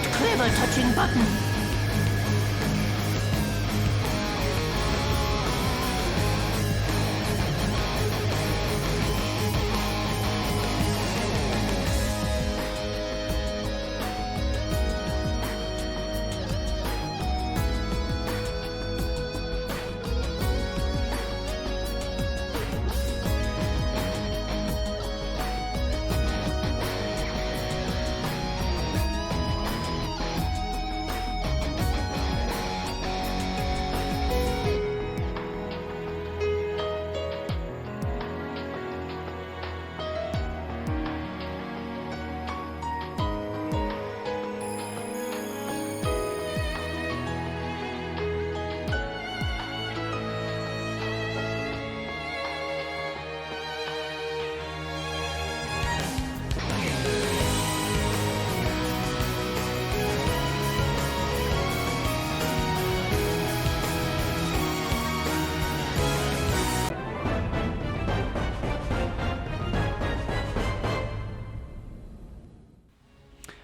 not clever touching button.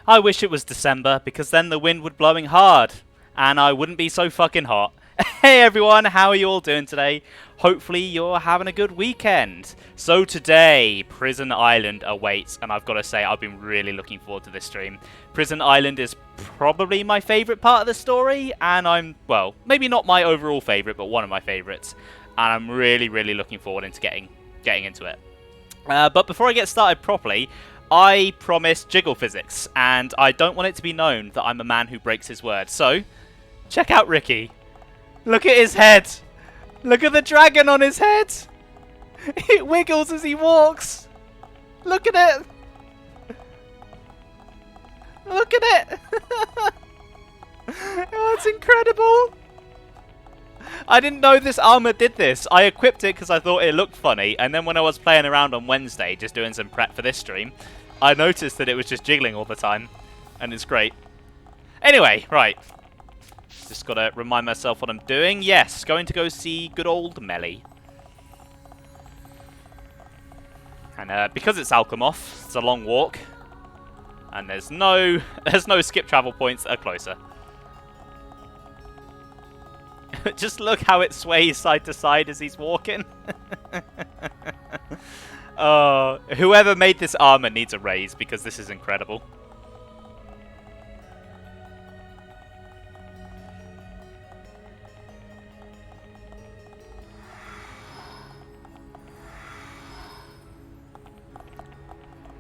I wish it was December, because then the wind would be blowing hard, and I wouldn't be so fucking hot. Hey everyone, how are you all doing today? Hopefully you're having a good weekend. So today, Prison Island awaits, and I've got to say, I've been really looking forward to this stream. Prison Island is probably my favourite part of the story, and well, maybe not my overall favourite, but one of my favourites. And I'm really, really looking forward into getting into it. But before I get started properly, I promised jiggle physics, and I don't want it to be known that I'm a man who breaks his word. So, check out Ricky. Look at his head. Look at the dragon on his head. It wiggles as he walks. Look at it. Look at it. Oh, it's incredible. I didn't know this armor did this. I equipped it because I thought it looked funny, and then when I was playing around on Wednesday, just doing some prep for this stream, I noticed that it was just jiggling all the time, and it's great. Anyway, right. Just gotta remind myself what I'm doing. Yes, going to go see good old Melly. And because it's Alchemoth, it's a long walk, and there's no skip travel points that are closer. Just look how it sways side to side as he's walking. Oh, whoever made this armor needs a raise, because this is incredible.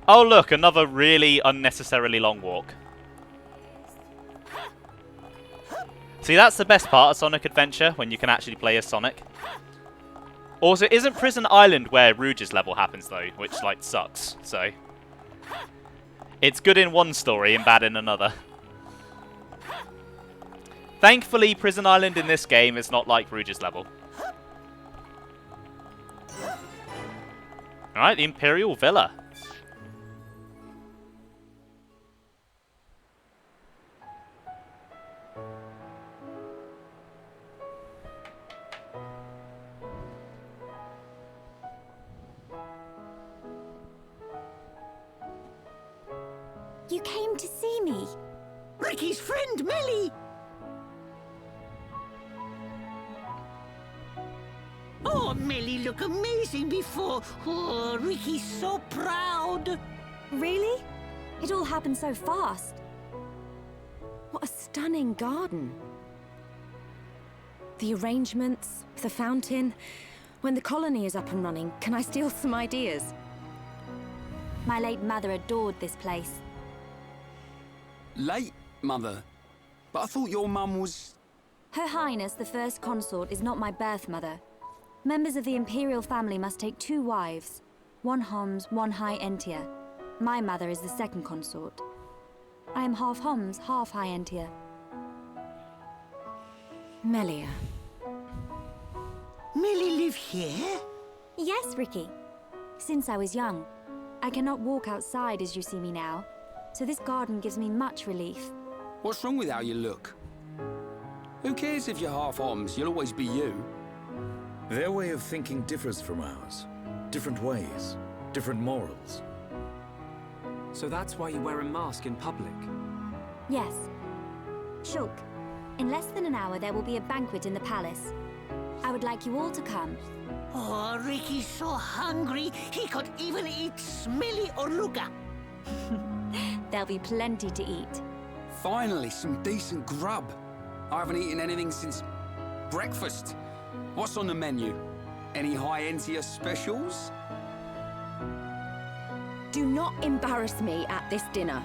Oh look, another really unnecessarily long walk. See, that's the best part of Sonic Adventure, when you can actually play as Sonic. Also, isn't Prison Island where Rouge's level happens, though? Which, like, sucks, so... It's good in one story and bad in another. Thankfully, Prison Island in this game is not like Rouge's level. Alright, the Imperial Villa. You came to see me? Ricky's friend, Melly! Oh, Melly look amazing before. Oh, Ricky's so proud. Really? It all happened so fast. What a stunning garden. The arrangements, the fountain. When the colony is up and running, can I steal some ideas? My late mother adored this place. Late, Mother? But I thought your mum was... Her Highness, the First Consort, is not my birth mother. Members of the Imperial family must take 2 wives. 1 Homs, 1 High Entia. My mother is the second consort. I am half Homs, half High Entia. Melia. Melly live here? Yes, Ricky. Since I was young. I cannot walk outside as you see me now, so this garden gives me much relief. What's wrong with how you look? Who cares if you're half Homs? You'll always be you. Their way of thinking differs from ours. Different ways, different morals. So that's why you wear a mask in public? Yes. Shulk, in less than an hour there will be a banquet in the palace. I would like you all to come. Oh, Ricky's so hungry, he could even eat smelly Oluga. There'll be plenty to eat. Finally, some decent grub. I haven't eaten anything since breakfast. What's on the menu? Any high-end specials? Do not embarrass me at this dinner.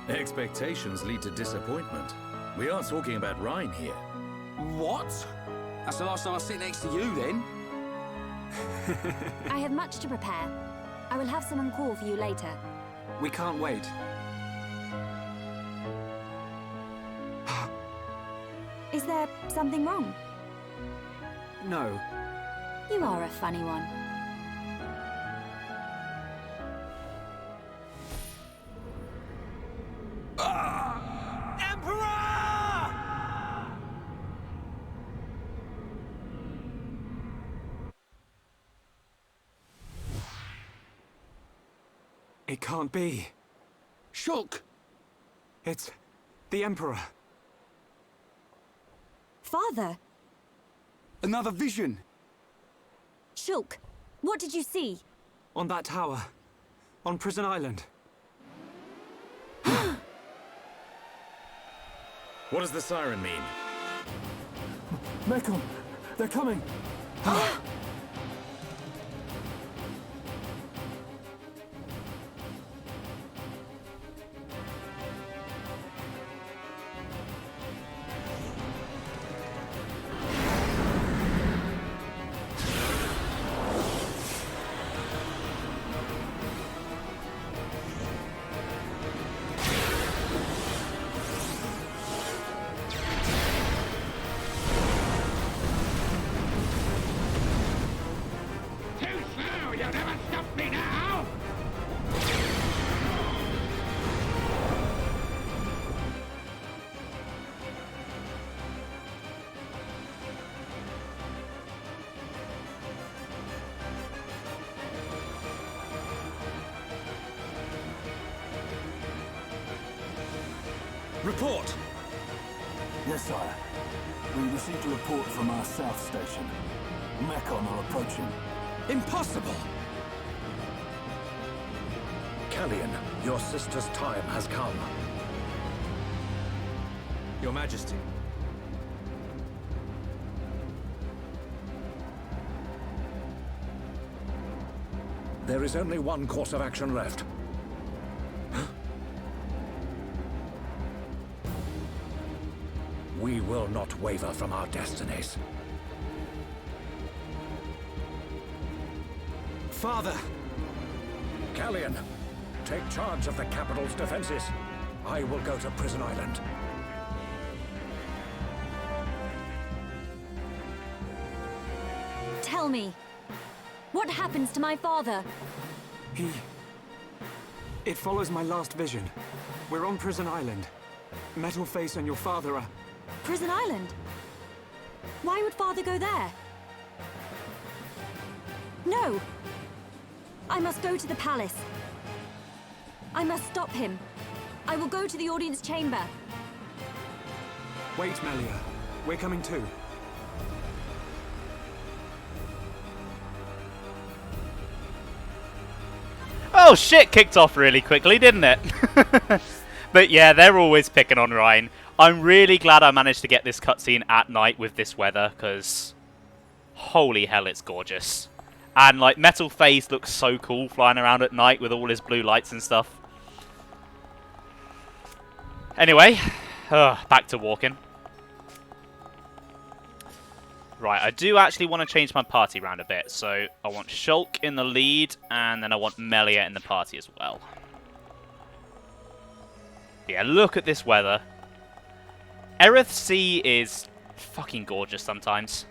Expectations lead to disappointment. We are talking about Rhine here. What? That's the last time I sit next to you, then. I have much to prepare. I will have someone call for you later. We can't wait. Is there something wrong? No. You are a funny one. It can't be. Shulk! It's the Emperor. Father! Another vision! Shulk, what did you see? On that tower. On Prison Island. What does the siren mean? Mecon! They're coming! Report! Yes, sire. We received a report from our south station. Mecon are approaching. Impossible! Callian, your sister's time has come. Your Majesty. There is only one course of action left. We will not waver from our destinies. Father! Callian, take charge of the capital's defenses. I will go to Prison Island. Tell me, what happens to my father? It follows my last vision. We're on Prison Island. Metal Face and your father are... Prison Island? Why would father go there? No! I must go to the palace. I must stop him. I will go to the audience chamber. Wait, Melia. We're coming too. Oh shit, kicked off really quickly, didn't it? But yeah, they're always picking on Ryan. I'm really glad I managed to get this cutscene at night with this weather, because holy hell, it's gorgeous. And like Metal Face looks so cool flying around at night with all his blue lights and stuff. Anyway, back to walking. Right, I do actually want to change my party around a bit. So I want Shulk in the lead, and then I want Melia in the party as well. Yeah, look at this weather. Erith Sea is fucking gorgeous sometimes.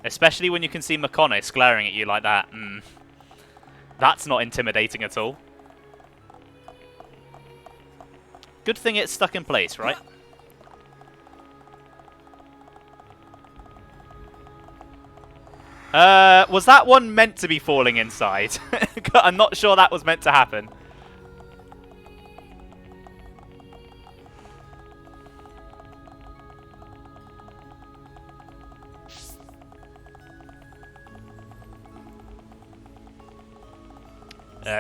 Especially when you can see Meconis glaring at you like that. That's not intimidating at all. Good thing it's stuck in place, right? Was that one meant to be falling inside? I'm not sure that was meant to happen.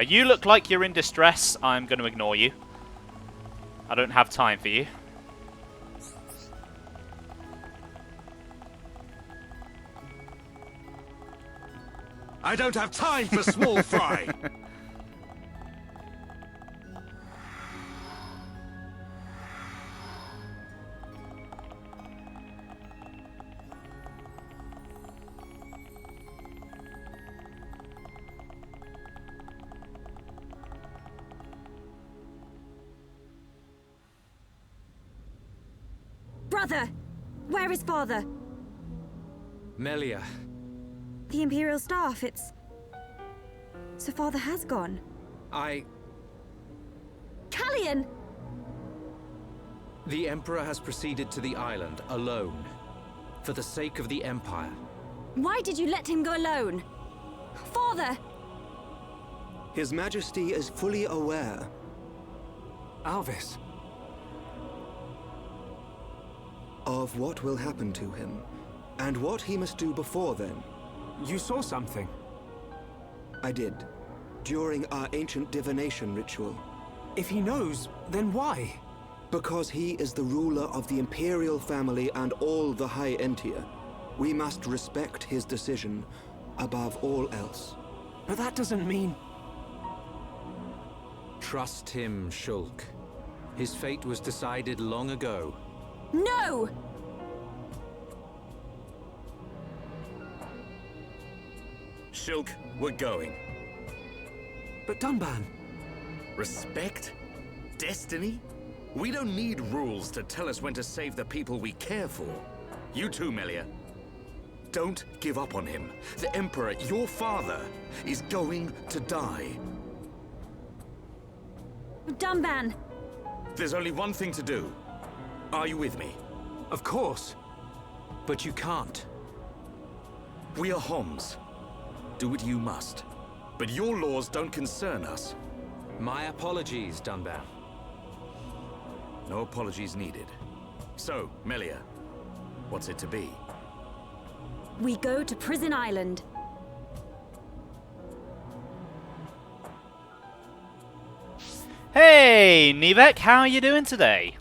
You look like you're in distress. I'm going to ignore you. I don't have time for you. I don't have time for small fry! Brother! Where is father? Melia. The Imperial staff, it's... So father has gone. Callian! The Emperor has proceeded to the island, alone. For the sake of the Empire. Why did you let him go alone? Father! His Majesty is fully aware. Alvis. Of what will happen to him, and what he must do before then. You saw something. I did, during our ancient divination ritual. If he knows, then why? Because he is the ruler of the Imperial family and all the High Entia. We must respect his decision above all else. But that doesn't mean... Trust him, Shulk. His fate was decided long ago. No! Shulk, we're going. But Dunban... Respect? Destiny? We don't need rules to tell us when to save the people we care for. You too, Melia. Don't give up on him. The Emperor, your father, is going to die. Dunban! There's only one thing to do. Are you with me? Of course. But you can't. We are Homs. Do what you must. But your laws don't concern us. My apologies, Dunban. No apologies needed. So, Melia, what's it to be? We go to Prison Island. Hey, Nivek, how are you doing today?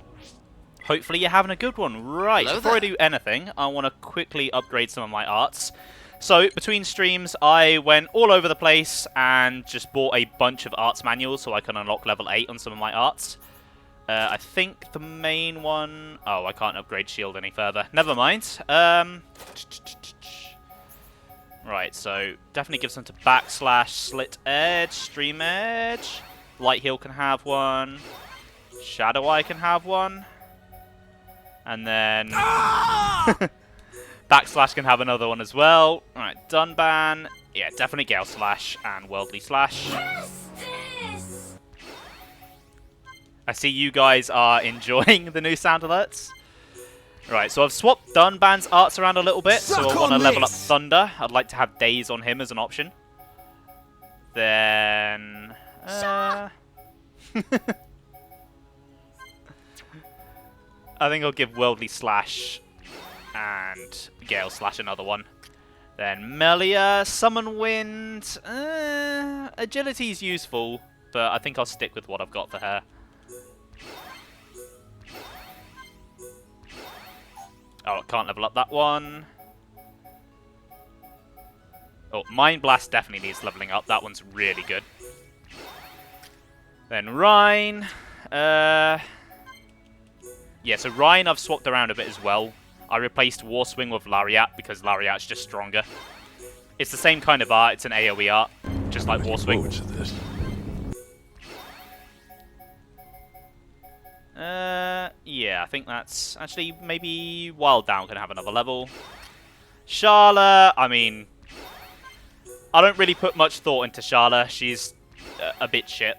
Hopefully you're having a good one. Right, before I do anything, I want to quickly upgrade some of my arts. So, between streams, I went all over the place and just bought a bunch of arts manuals so I can unlock level 8 on some of my arts. I think the main one... Oh, I can't upgrade shield any further. Never mind. Right, so definitely gives them to backslash, slit edge, stream edge. Light heal can have one. Shadow Eye can have one. And then... Backslash can have another one as well. Alright, Dunban. Yeah, definitely Gale Slash and Worldly Slash. I see you guys are enjoying the new sound alerts. Right, so I've swapped Dunban's arts around a little bit, so I want to level up Thunder. I'd like to have Daze on him as an option. Then... I think I'll give Worldly Slash and Gale Slash another one. Then Melia, Summon Wind. Agility's useful, but I think I'll stick with what I've got for her. Oh, I can't level up that one. Oh, Mind Blast definitely needs leveling up. That one's really good. Then Rhine. Yeah, so Rhine I've swapped around a bit as well. I replaced War Swing with Lariat because Lariat's just stronger. It's the same kind of art. It's an AoE art, just like War Swing. Yeah, I think that's... Actually, maybe Wild Down can have another level. Sharla, I mean... I don't really put much thought into Sharla. She's a bit shit.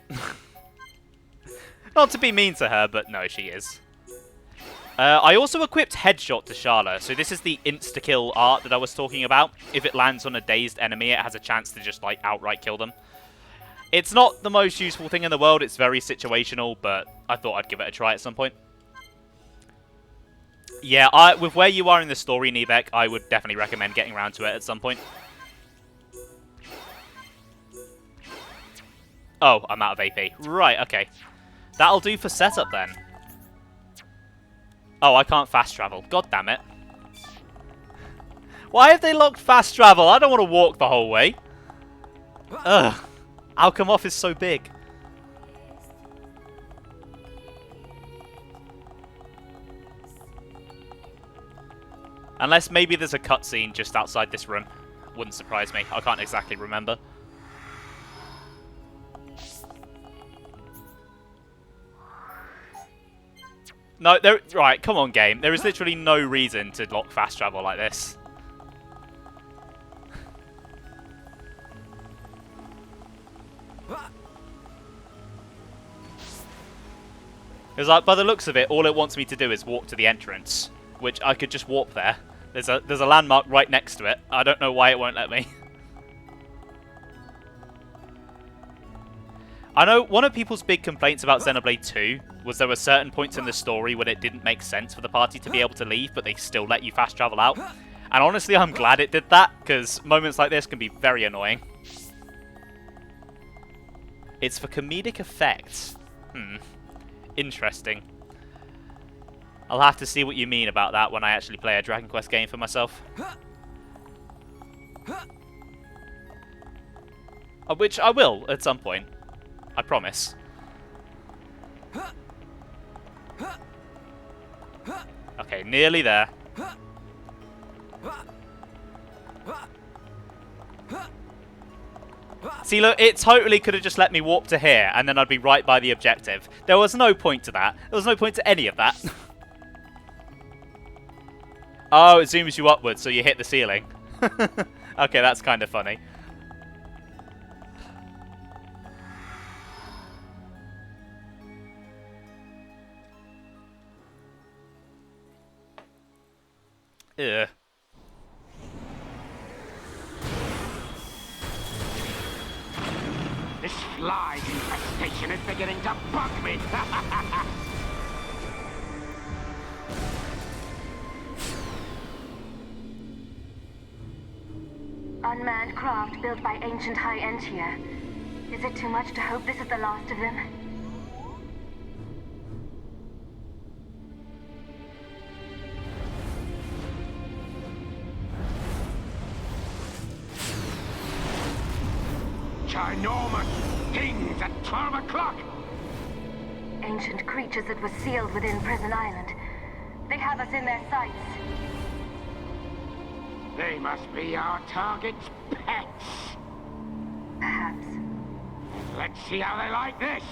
Not to be mean to her, but no, she is. I also equipped Headshot to Sharla, so this is the insta-kill art that I was talking about. If it lands on a dazed enemy, it has a chance to just, like, outright kill them. It's not the most useful thing in the world, it's very situational, but I thought I'd give it a try at some point. Yeah, with where you are in the story, Nivek, I would definitely recommend getting around to it at some point. Oh, I'm out of AP. Right, okay. That'll do for setup then. Oh, I can't fast travel. God damn it. Why have they locked fast travel? I don't want to walk the whole way. Ugh. Outcome off is so big. Unless maybe there's a cutscene just outside this room. Wouldn't surprise me. I can't exactly remember. No, right, come on, game. There is literally no reason to lock fast travel like this. Because like, by the looks of it, all it wants me to do is walk to the entrance, which I could just warp there. There's a landmark right next to it. I don't know why it won't let me. I know one of people's big complaints about Xenoblade 2 was there were certain points in the story when it didn't make sense for the party to be able to leave, but they still let you fast travel out. And honestly, I'm glad it did that, because moments like this can be very annoying. It's for comedic effect. Interesting. I'll have to see what you mean about that when I actually play a Dragon Quest game for myself. Which I will at some point. I promise. Okay, nearly there. See, look, it totally could have just let me warp to here, and then I'd be right by the objective. There was no point to that. There was no point to any of that. Oh, it zooms you upwards, so you hit the ceiling. Okay, that's kind of funny. Ugh. This fly infestation is beginning to bug me. Unmanned craft built by ancient High Entia. Is it too much to hope this is the last of them? Ginormous things at 12 o'clock! Ancient creatures that were sealed within Prison Island. They have us in their sights. They must be our target's pets. Perhaps. Let's see how they like this.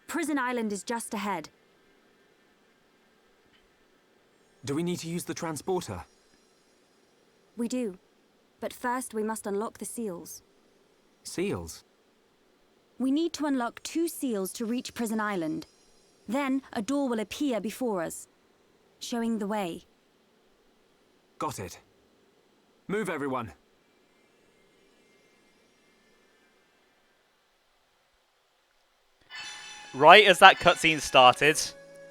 Prison Island is just ahead. Do we need to use the transporter? We do. But first, we must unlock the seals. Seals? We need to unlock 2 seals to reach Prison Island. Then, a door will appear before us, showing the way. Got it. Move, everyone. Right as that cutscene started,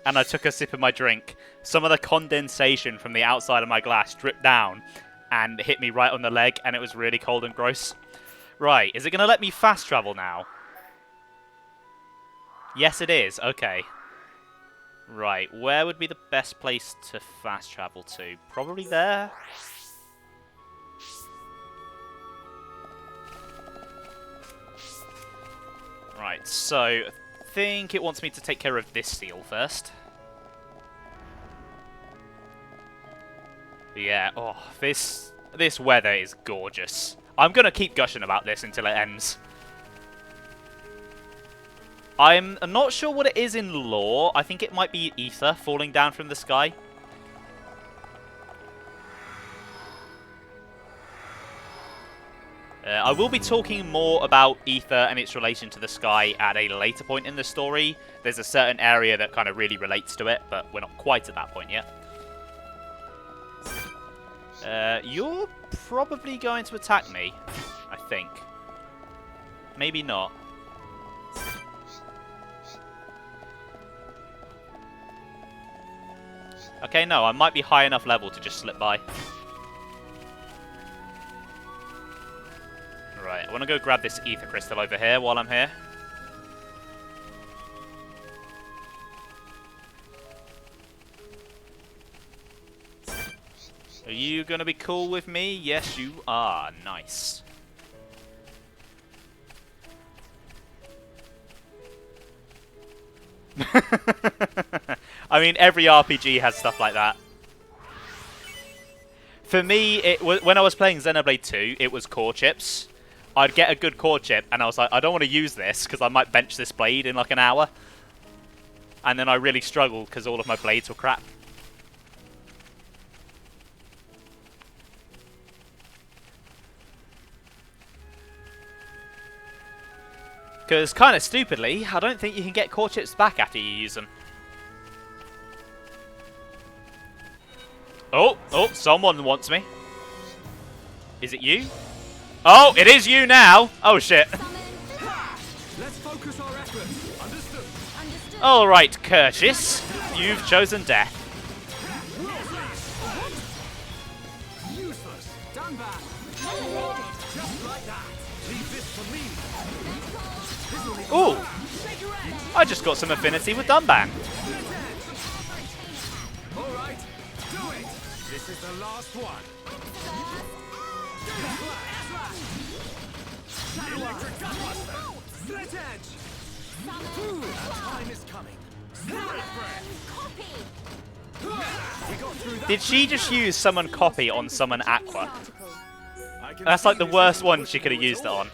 and I took a sip of my drink, some of the condensation from the outside of my glass dripped down and hit me right on the leg, and it was really cold and gross. Right, is it going to let me fast travel now? Yes, it is. Okay. Right, where would be the best place to fast travel to? Probably there? Right, so I think it wants me to take care of this seal first. Yeah, oh, this weather is gorgeous. I'm going to keep gushing about this until it ends. I'm not sure what it is in lore. I think it might be ether falling down from the sky. I will be talking more about ether and its relation to the sky at a later point in the story. There's a certain area that kind of really relates to it, but we're not quite at that point yet. You're probably going to attack me, I think. Maybe not. Okay, no, I might be high enough level to just slip by. Right, I want to go grab this ether crystal over here while I'm here. Are you going to be cool with me? Yes, you are. Nice. I mean, every RPG has stuff like that. For me, when I was playing Xenoblade 2, it was core chips. I'd get a good core chip, and I was like, I don't want to use this, because I might bench this blade in like an hour. And then I really struggled, because all of my blades were crap. Because, kind of stupidly, I don't think you can get core chips back after you use them. Oh, someone wants me. Is it you? Oh, it is you now! Oh, shit. Let's focus our efforts. Understood. Alright, Curtis. You've chosen death. Useless. Done back. Just like that. Leave this for me. Ooh! I just got some affinity with Dunban. Alright, do it! This is the last one. Electric Gunbuster! Slit Edge! Time is coming. Did she just use Summon Copy on Summon Aqua? That's like the worst one she could have used it on.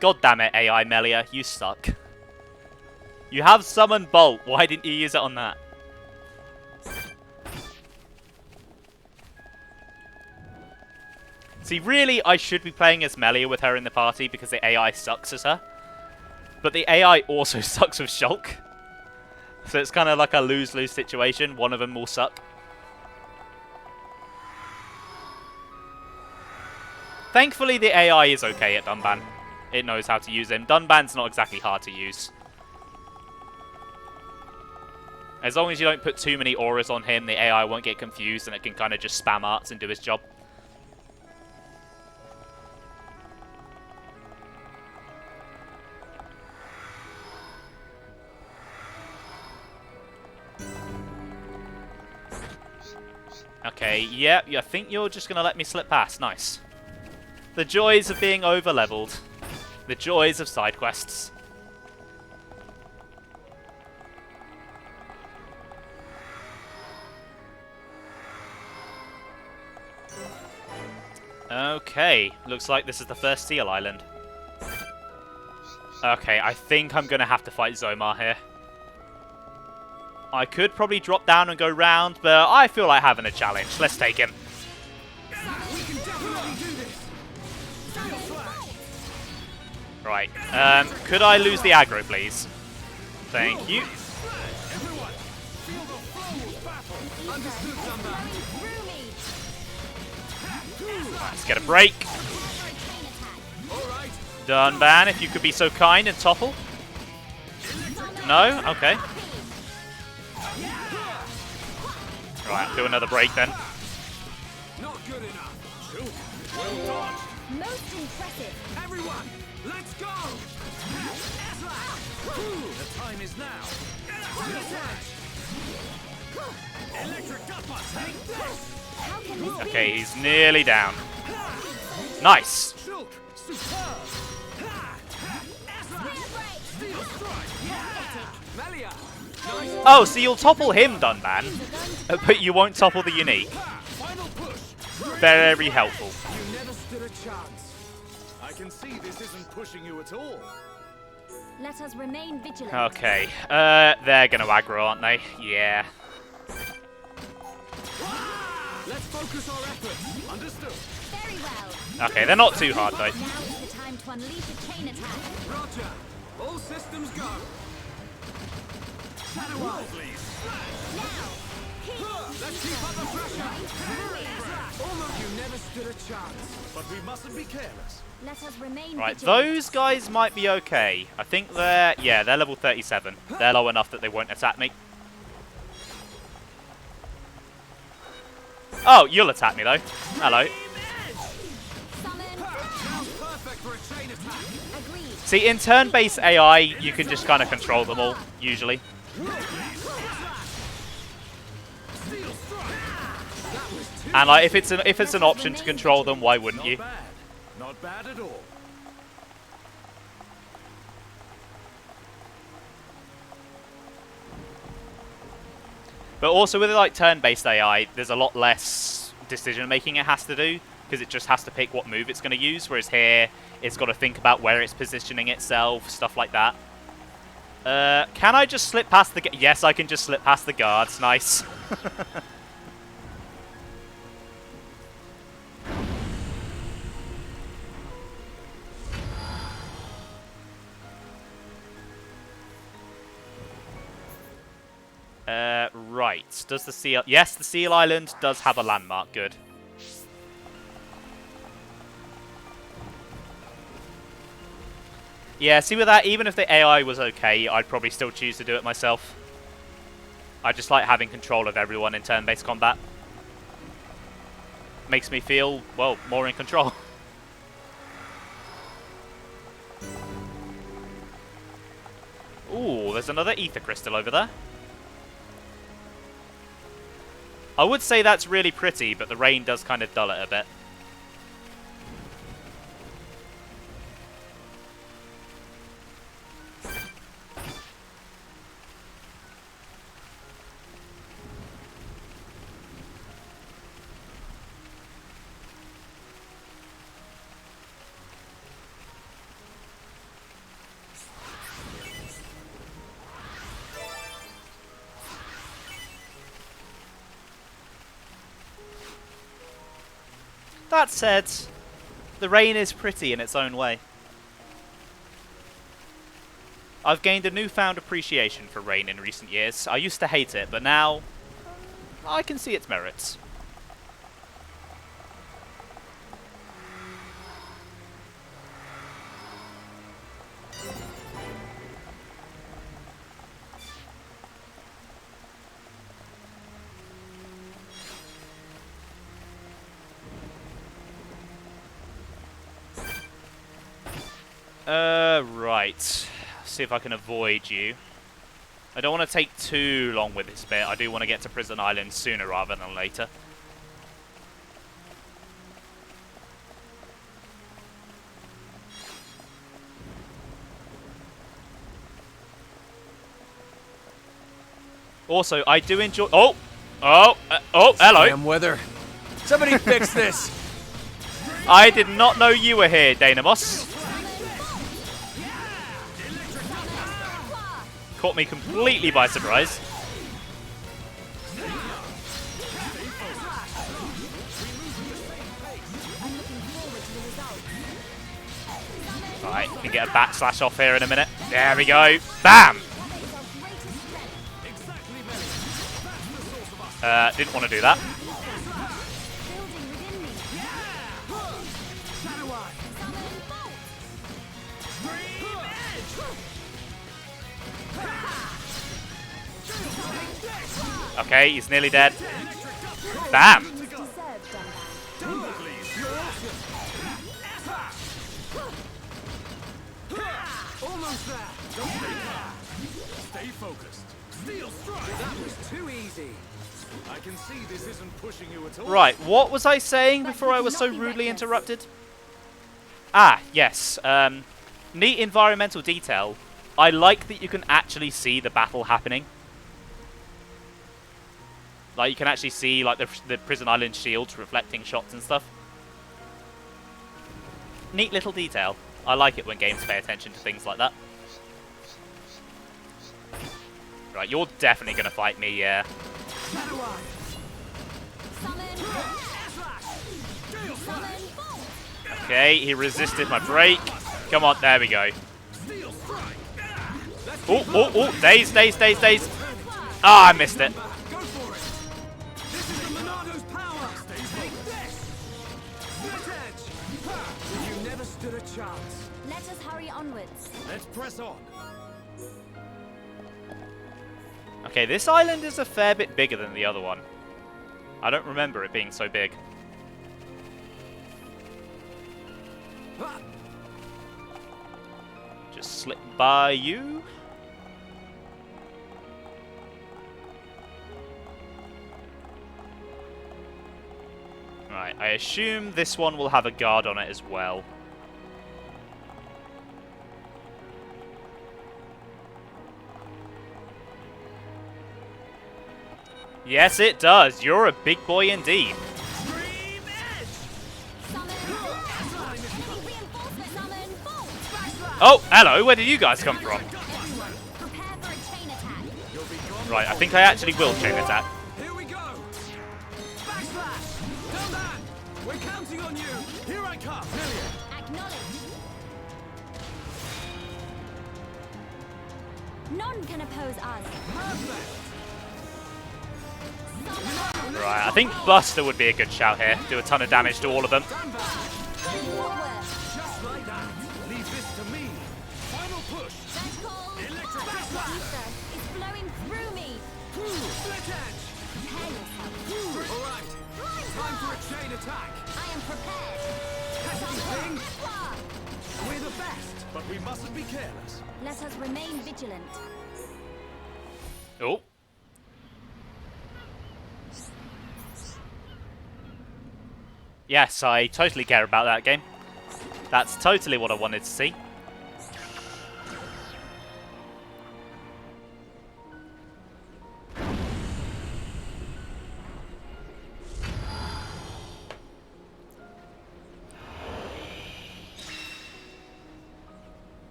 God damn it, AI Melia, you suck. You have Summon Bolt, why didn't you use it on that? See, really, I should be playing as Melia with her in the party because the AI sucks as her. But the AI also sucks with Shulk. So it's kind of like a lose-lose situation. One of them will suck. Thankfully, the AI is okay at Dunban. It knows how to use him. Dunban's not exactly hard to use. As long as you don't put too many auras on him, the AI won't get confused and it can kind of just spam arts and do his job. Okay, yeah, I think you're just going to let me slip past. Nice. The joys of being over-leveled. The joys of side quests. Okay, looks like this is the first Seal Island. Okay, I think I'm going to have to fight Zomar here. I could probably drop down and go round, but I feel like having a challenge. Let's take him. Right, could I lose the aggro, please? Thank you. Let's get a break. Dunban, if you could be so kind and topple. No? Okay. Right, I'll do another break then. Not good enough. Well done. Most impressive. Everyone, let's go. The time is now. Electric Gunbuster. Take this. Okay, he's nearly down. Nice. Oh, so you'll topple him, Dunban, but you won't topple the unique. Very helpful. You never stood a chance. I can see this isn't pushing you at all. Let us remain vigilant. Okay, they're gonna aggro, aren't they? Yeah. Let's focus our efforts. Understood. Very Okay, they're not too hard though. Now is the time to unleash a chain attack. Roger. All systems go. Shadow Eye. Let's keep up the pressure. Almost you never stood a chance. But we mustn't be careless. Let us remain Right, vigilant. those guys might be okay. I think they're level 37. They're low enough that they won't attack me. Oh, you'll attack me though. Hello. See, in turn-based AI, you can just kind of control them all, usually. And like, if it's an option to control them, why wouldn't you? Not bad at all. But also with like turn-based AI, there's a lot less decision-making it has to do, because it just has to pick what move it's going to use, whereas here, it's got to think about where it's positioning itself, stuff like that. Can I just slip past the... Yes, I can just slip past the guards. Nice. Right. Does the seal... Yes, the Seal Island does have a landmark. Good. Yeah, see with that, even if the AI was okay, I'd probably still choose to do it myself. I just like having control of everyone in turn-based combat. Makes me feel, well, more in control. Ooh, there's another ether crystal over there. I would say that's really pretty, but the rain does kind of dull it a bit. That said, the rain is pretty in its own way. I've gained a newfound appreciation for rain in recent years. I used to hate it, but now I can see its merits. Right. See if I can avoid you. I don't want to take too long with this bit. I do want to get to Prison Island sooner rather than later. Also, I do enjoy... Oh, hello. Damn weather. Somebody fix this. I did not know you were here, Dynamos. Caught me completely by surprise. Right, we can get a backslash off here in a minute. There we go. Bam! Didn't want to do that. Okay, he's nearly dead. Bam! Almost there. Stay focused. Steel strike. That was too easy. I can see this isn't pushing you at all. Right, what was I saying before I was so rudely interrupted? Ah, yes. Neat environmental detail. I like that you can actually see the battle happening. Like, you can actually see, like, the Prison Island shields reflecting shots and stuff. Neat little detail. I like it when games pay attention to things like that. Right, you're definitely going to fight me, yeah. Okay, he resisted my break. Come on, there we go. Oh, oh, oh, daze. Ah, I missed it. Go for it. This is the Monado's power. Split edge. You never stood a chance. Let us hurry onwards. Let's press on. Okay, this island is a fair bit bigger than the other one. I don't remember it being so big. Just slip by you. Right, I assume this one will have a guard on it as well. Yes, it does. You're a big boy indeed. Oh, hello. Where did you guys come from? Right, I think I actually will chain attack. Here we go. Backslash. Tell man. We're counting on you. Here I come. None can oppose us. Perfect. Right, I think Buster would be a good shout here. Do a ton of damage to all of them. Just like that. Leave this to me. Final push. Electric backslash. It's flowing through me. Split edge. All right. Time for a chain attack. I am prepared. Pesky thing. We're the best, but we mustn't be careless. Let us remain vigilant. Oh. Yes, I totally care about that game. That's totally what I wanted to see.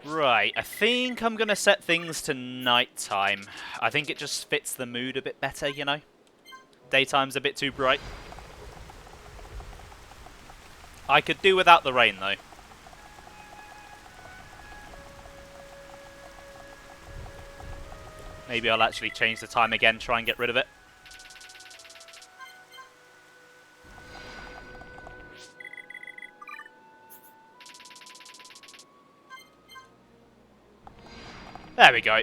Right, I think I'm going to set things to nighttime. I think it just fits the mood a bit better, you know? Daytime's a bit too bright. I could do without the rain, though. Maybe I'll actually change the time again, try and get rid of it. There we go.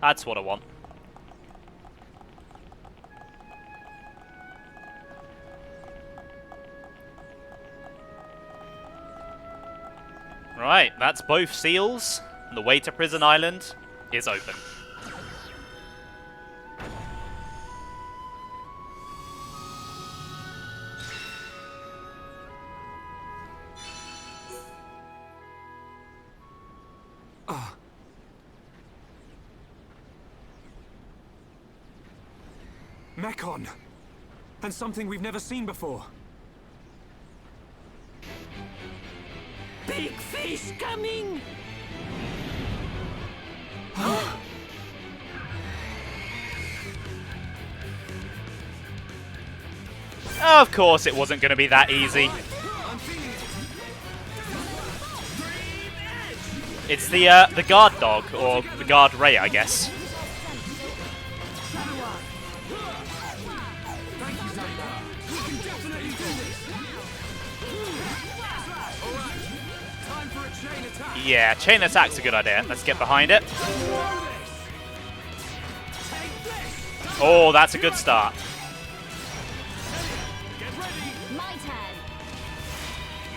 That's what I want. Right, that's both seals. And the way to Prison Island is open. Mecon. And something we've never seen before. Big fish coming! Of course it wasn't going to be that easy. It's the guard dog, or the guard ray, I guess. Yeah, chain attack's a good idea. Let's get behind it. Oh, that's a good start.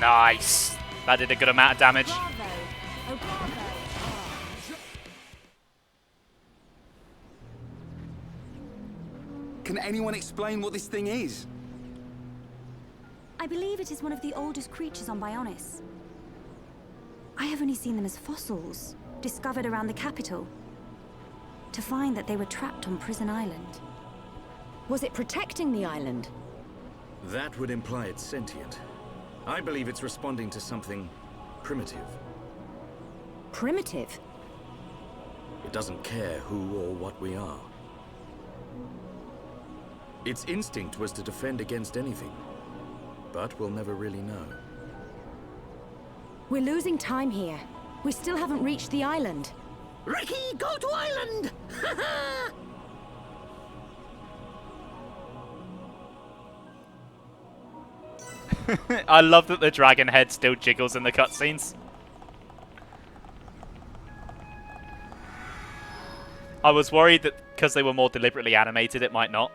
Nice. That did a good amount of damage. Can anyone explain what this thing is? I believe it is one of the oldest creatures on Bionis. I have only seen them as fossils, discovered around the capital. To find that they were trapped on Prison Island. Was it protecting the island? That would imply it's sentient. I believe it's responding to something primitive. Primitive? It doesn't care who or what we are. Its instinct was to defend against anything, but we'll never really know. We're losing time here. We still haven't reached the island. Ricky, go to island! I love that the dragon head still jiggles in the cutscenes. I was worried that because they were more deliberately animated, it might not.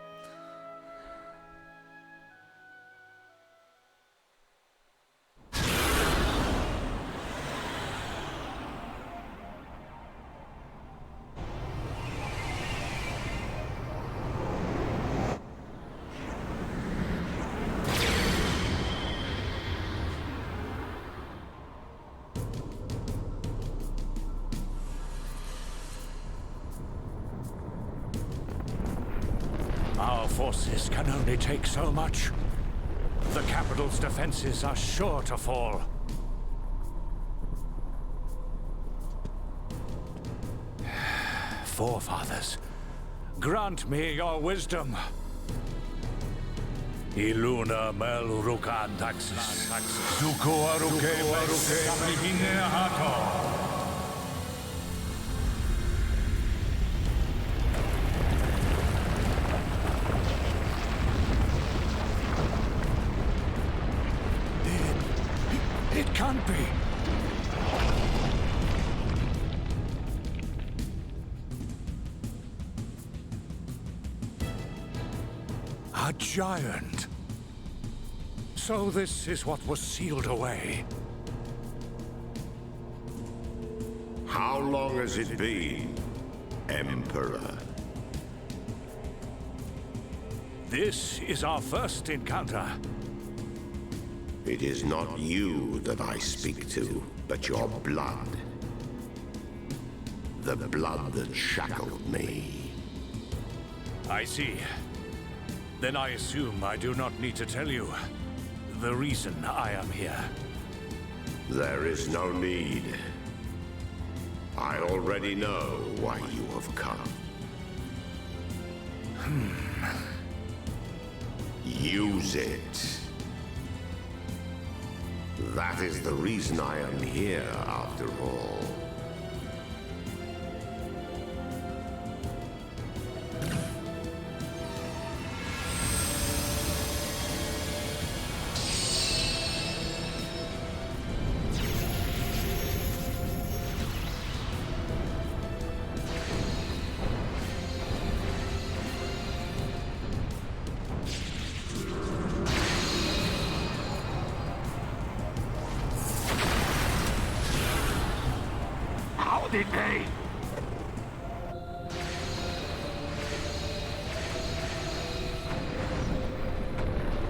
Our forces can only take so much. The capital's defenses are sure to fall. Forefathers, grant me your wisdom. Iluna melurukan taxis. Suko aruke samihine hato. It can't be. A giant. So this is what was sealed away. How long has it been, Emperor? This is our first encounter. It is not you that I speak to, but your blood. The blood that shackled me. I see. Then I assume I do not need to tell you the reason I am here. There is no need. I already know why you have come. Use it. That is the reason I am here, after all. Did they?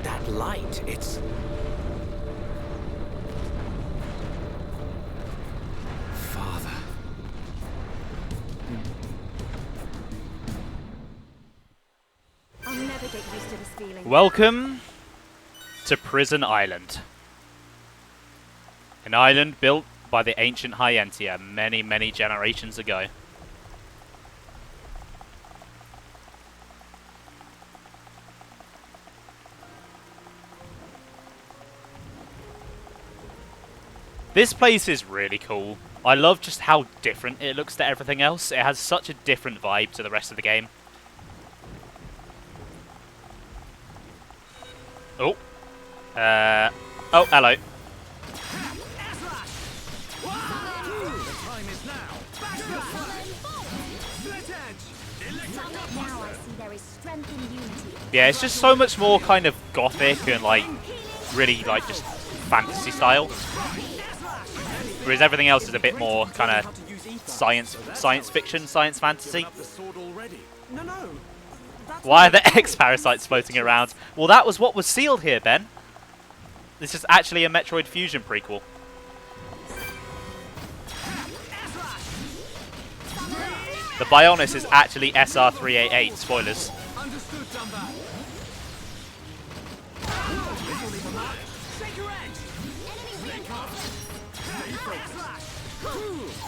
That light, it's... Father. I'll never get used to this feeling. Welcome to Prison Island. An island built by the ancient Hyentia many, many generations ago. This place is really cool. I love just how different it looks to everything else. It has such a different vibe to the rest of the game. Oh. Oh, hello. Yeah, it's just so much more kind of gothic and like really like just fantasy style. Whereas everything else is a bit more kind of science fiction, science fantasy. Why are there X-parasites floating around? Well, that was what was sealed here, Ben. This is actually a Metroid Fusion prequel. The Bionis is actually SR388. Spoilers.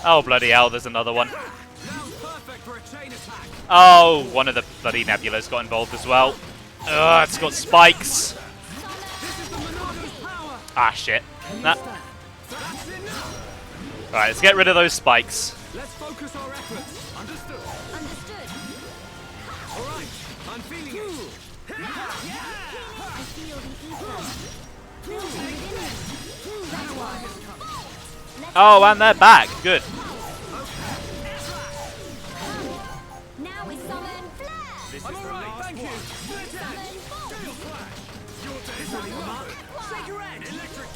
Oh, bloody hell, there's another one. Oh, one of the bloody nebulas got involved as well. Ugh, it's got spikes. Ah, shit. Nah. Alright, let's get rid of those spikes. Let's focus our efforts. Understood. Understood. All right, I'm feeling it. I feel the ether. Oh, and they're back. Good. Now we summon flare. I'm all right, thank you. Shake your hand. Electric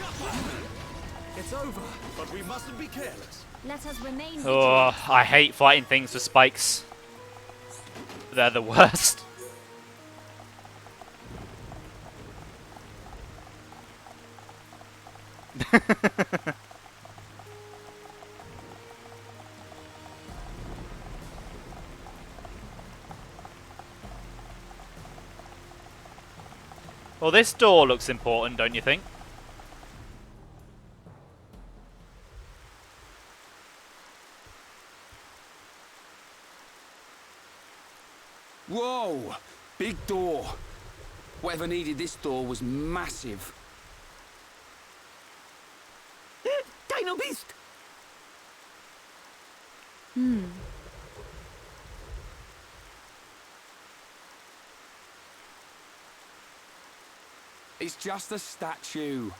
It's over, but we mustn't be careless. Let us remain Oh, I hate fighting things with spikes. They're the worst. Well, this door looks important, don't you think? Whoa! Big door. Whatever needed this door was massive. Dino Beast! It's just a statue.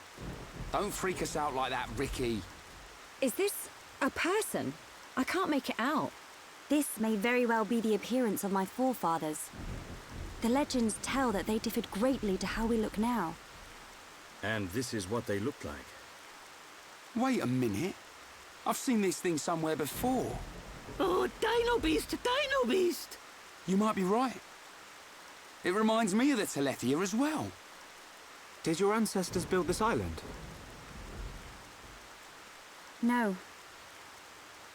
Don't freak us out like that, Ricky. Is this a person? I can't make it out. This may very well be the appearance of my forefathers. The legends tell that they differed greatly to how we look now. And this is what they looked like. Wait a minute. I've seen this thing somewhere before. Oh, Dino Beast, Dino Beast! You might be right. It reminds me of the Telethia as well. Did your ancestors build this island? No.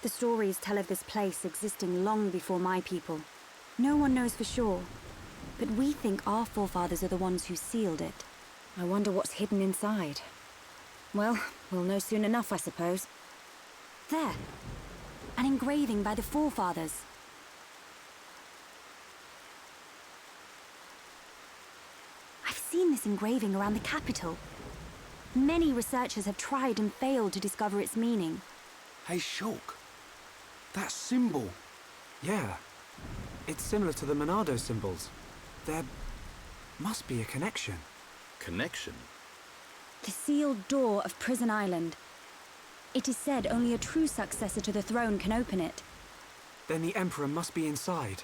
The stories tell of this place existing long before my people. No one knows for sure, but we think our forefathers are the ones who sealed it. I wonder what's hidden inside. Well, we'll know soon enough, I suppose. There. An engraving by the forefathers. I've seen this engraving around the capital. Many researchers have tried and failed to discover its meaning. Hey, Shulk. That symbol. Yeah. It's similar to the Monado symbols. There must be a connection. Connection? The sealed door of Prison Island. It is said only a true successor to the throne can open it. Then the Emperor must be inside.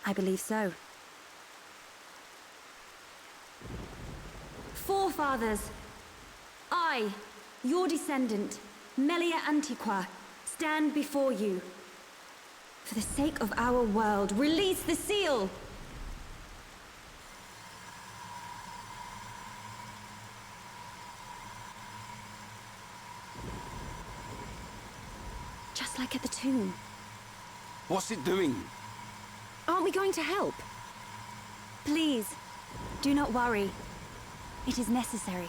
I believe so. Forefathers, I, your descendant, Melia Antiqua, stand before you. For the sake of our world, release the seal! Just like at the tomb. What's it doing? Aren't we going to help? Please, do not worry. It is necessary.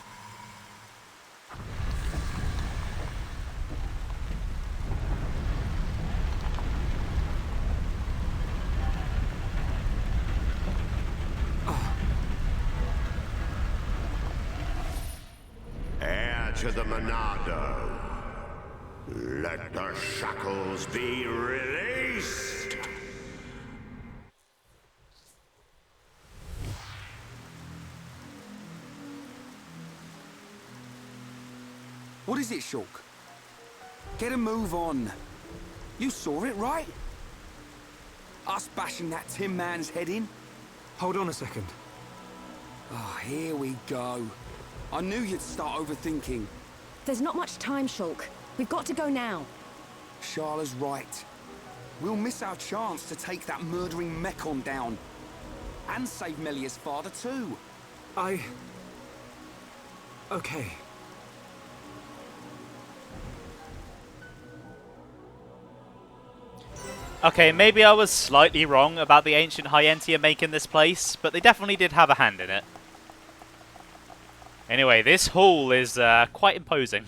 Heir to the Monado. Let the shackles be released! What is it, Shulk? Get a move on. You saw it, right? Us bashing that Tin Man's head in? Hold on a second. Oh, here we go. I knew you'd start overthinking. There's not much time, Shulk. We've got to go now. Sharla's right. We'll miss our chance to take that murdering Mecon down. And save Melia's father, too. Okay. Okay, maybe I was slightly wrong about the ancient Hyentia making this place, but they definitely did have a hand in it. Anyway, this hall is quite imposing.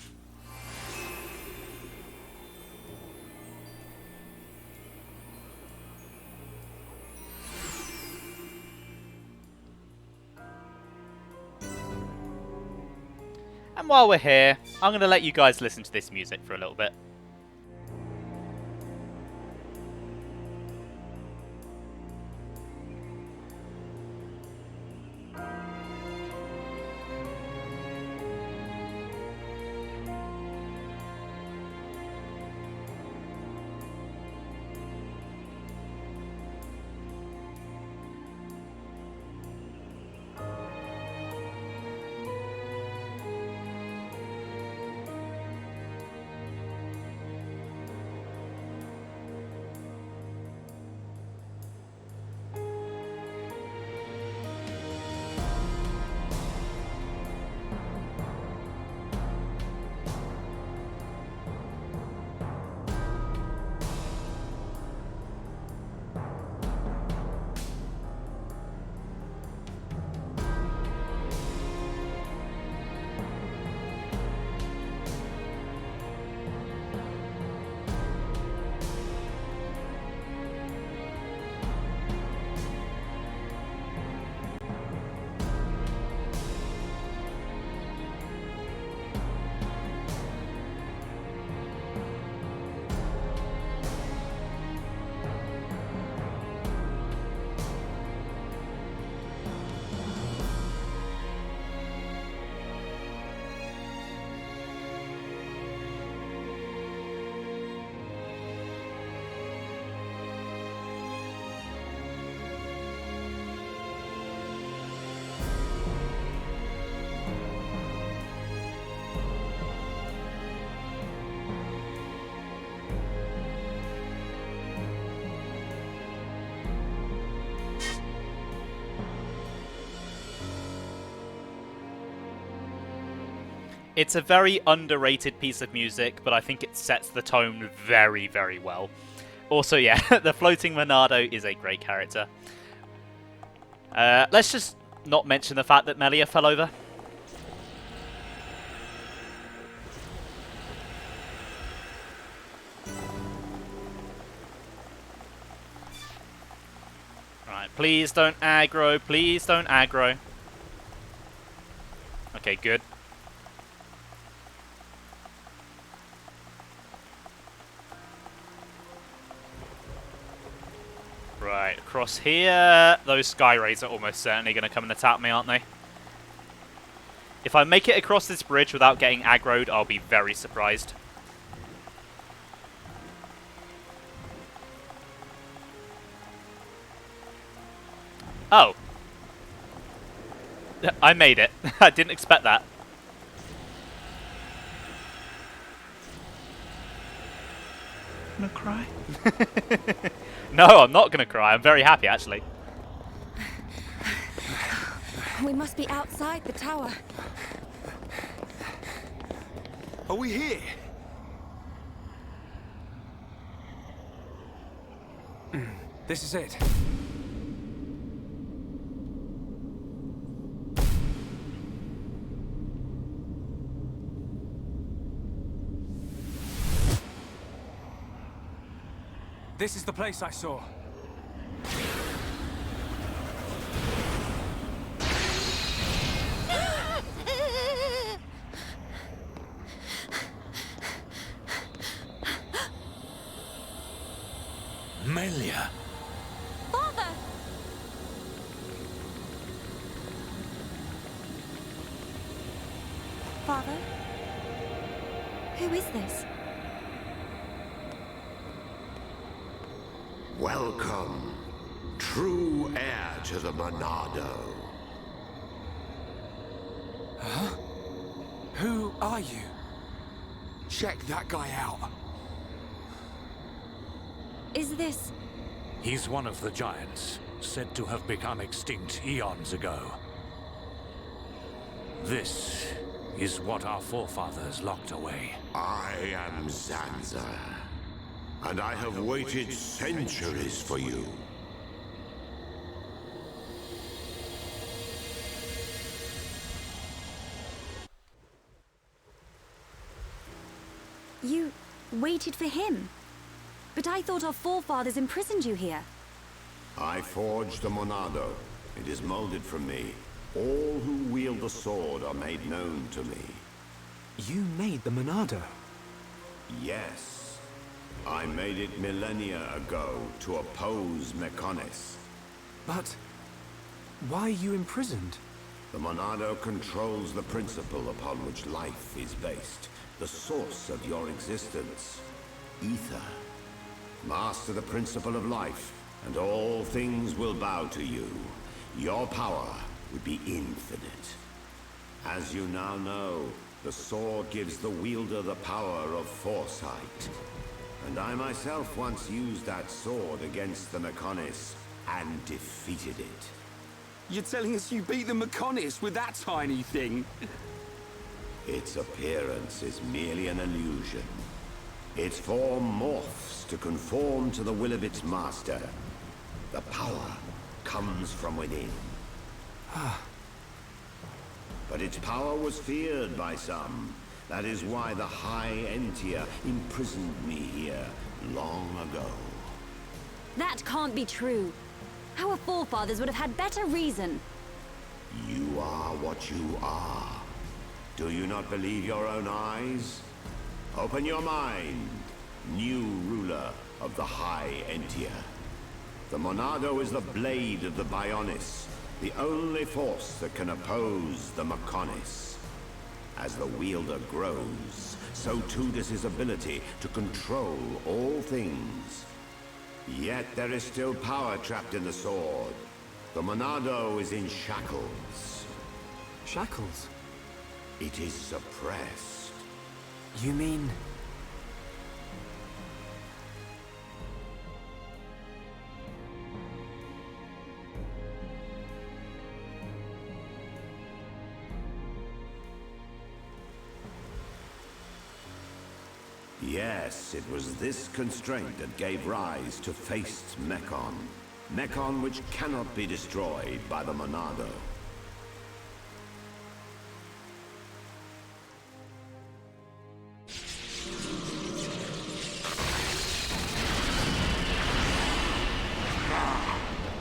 And while we're here, I'm going to let you guys listen to this music for a little bit. It's a very underrated piece of music, but I think it sets the tone very, very well. Also, yeah, the floating Monado is a great character. Let's just not mention the fact that Melia fell over. Right, please don't aggro, please don't aggro. Okay, good. Right, across here, those Sky Rays are almost certainly going to come and attack me, aren't they? If I make it across this bridge without getting aggroed, I'll be very surprised. Oh. I made it. I didn't expect that. Gonna cry? No, I'm not gonna cry. I'm very happy, actually. We must be outside the tower. Are we here? This is it. This is the place I saw. Melia. Father! Father? Who is this? Welcome, true heir to the Monado. Huh? Who are you? Check that guy out. Is this... He's one of the giants, said to have become extinct eons ago. This is what our forefathers locked away. I am Zanza, and I have waited centuries for you. You waited for him? But I thought our forefathers imprisoned you here. I forged the Monado. It is molded from me. All who wield the sword are made known to me. You made the Monado? Yes. I made it millennia ago to oppose Meconis. But why are you imprisoned? The Monado controls the principle upon which life is based, the source of your existence, ether. Master the principle of life, and all things will bow to you. Your power would be infinite. As you now know, the sword gives the wielder the power of foresight. And I myself once used that sword against the Meconis and defeated it. You're telling us you beat the Meconis with that tiny thing? Its appearance is merely an illusion. Its form morphs to conform to the will of its master. The power comes from within. But its power was feared by some. That is why the High Entia imprisoned me here long ago. That can't be true. Our forefathers would have had better reason. You are what you are. Do you not believe your own eyes? Open your mind, new ruler of the High Entia. The Monado is the blade of the Bionis, the only force that can oppose the Meconis. As the wielder grows, so too does his ability to control all things. Yet there is still power trapped in the sword. The Monado is in shackles. Shackles? It is suppressed. You mean... Yes, it was this constraint that gave rise to Face Mecon. Mecon which cannot be destroyed by the Monado.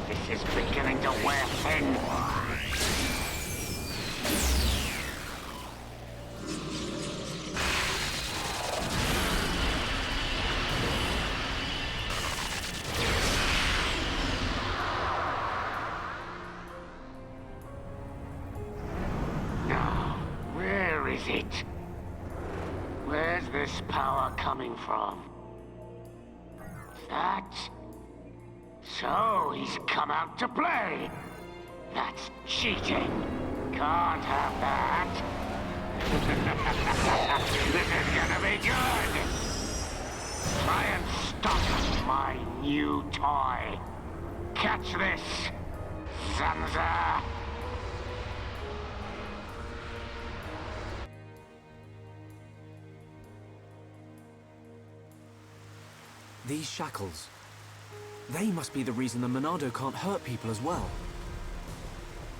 This is beginning to wear thin. It? Where's this power coming from? That? So he's come out to play. That's cheating. Can't have that. This is gonna be good. Try and stop my new toy. Catch this, Zanza. These shackles... they must be the reason the Monado can't hurt people as well.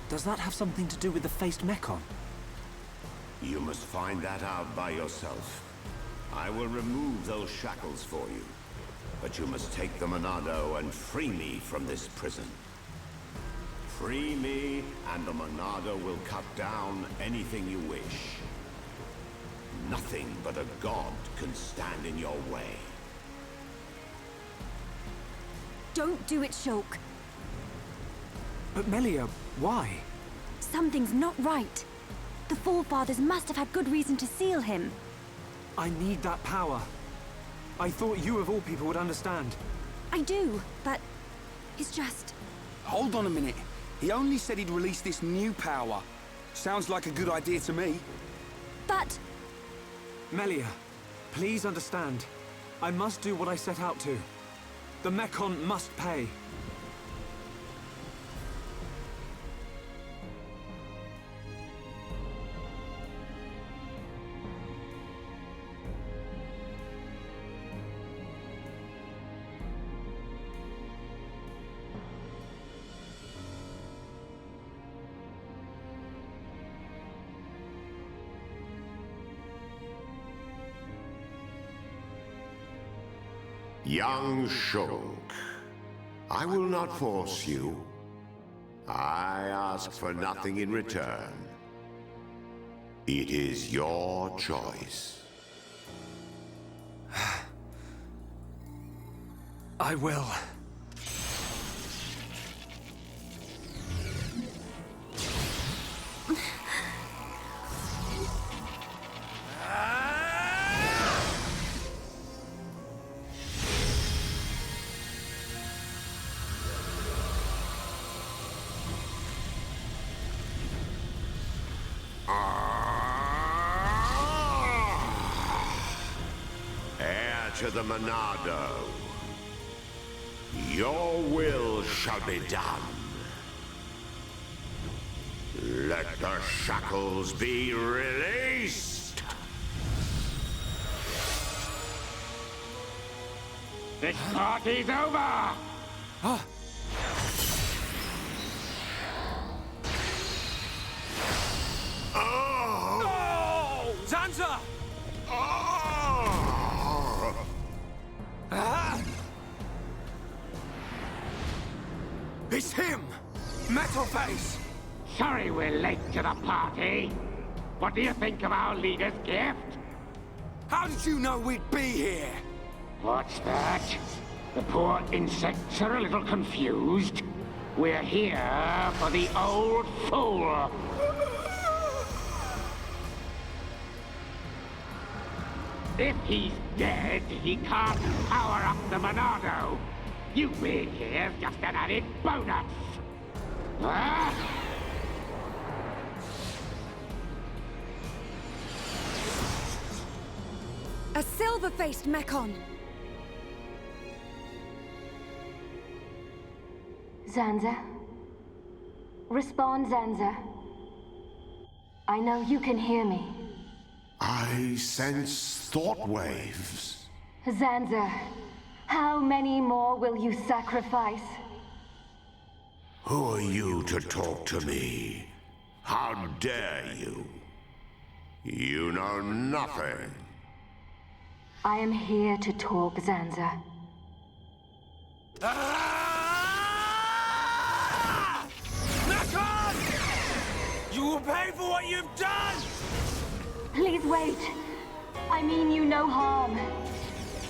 Does that have something to do with the Face Mecon? You must find that out by yourself. I will remove those shackles for you. But you must take the Monado and free me from this prison. Free me, and the Monado will cut down anything you wish. Nothing but a god can stand in your way. Don't do it, Shulk. But Melia, why? Something's not right. The forefathers must have had good reason to seal him. I need that power. I thought you of all people would understand. I do, but it's just... Hold on a minute. He only said he'd release this new power. Sounds like a good idea to me. But... Melia, please understand. I must do what I set out to. The Mecon must pay. Young Shulk, I will not force you. I ask for nothing in return. It is your choice. I will. Heir to the Monado. Your will shall be done. Let the shackles be released. This party's over! No! Zanza! It's him! Metal Face! Sorry we're late to the party. What do you think of our leader's gift? How did you know we'd be here? What's that? The poor insects are a little confused. We're here for the old fool. If he's dead, he can't power up the Monado. You being here's just an added bonus. Huh? A silver-faced Mecon! Zanza? Respond, Zanza. I know you can hear me. I sense thought waves. Zanza, how many more will you sacrifice? Who are you to talk to me? How dare you? You know nothing. I am here to talk, Zanza. Mecon! You will pay for what you've done! Please wait. I mean you no harm.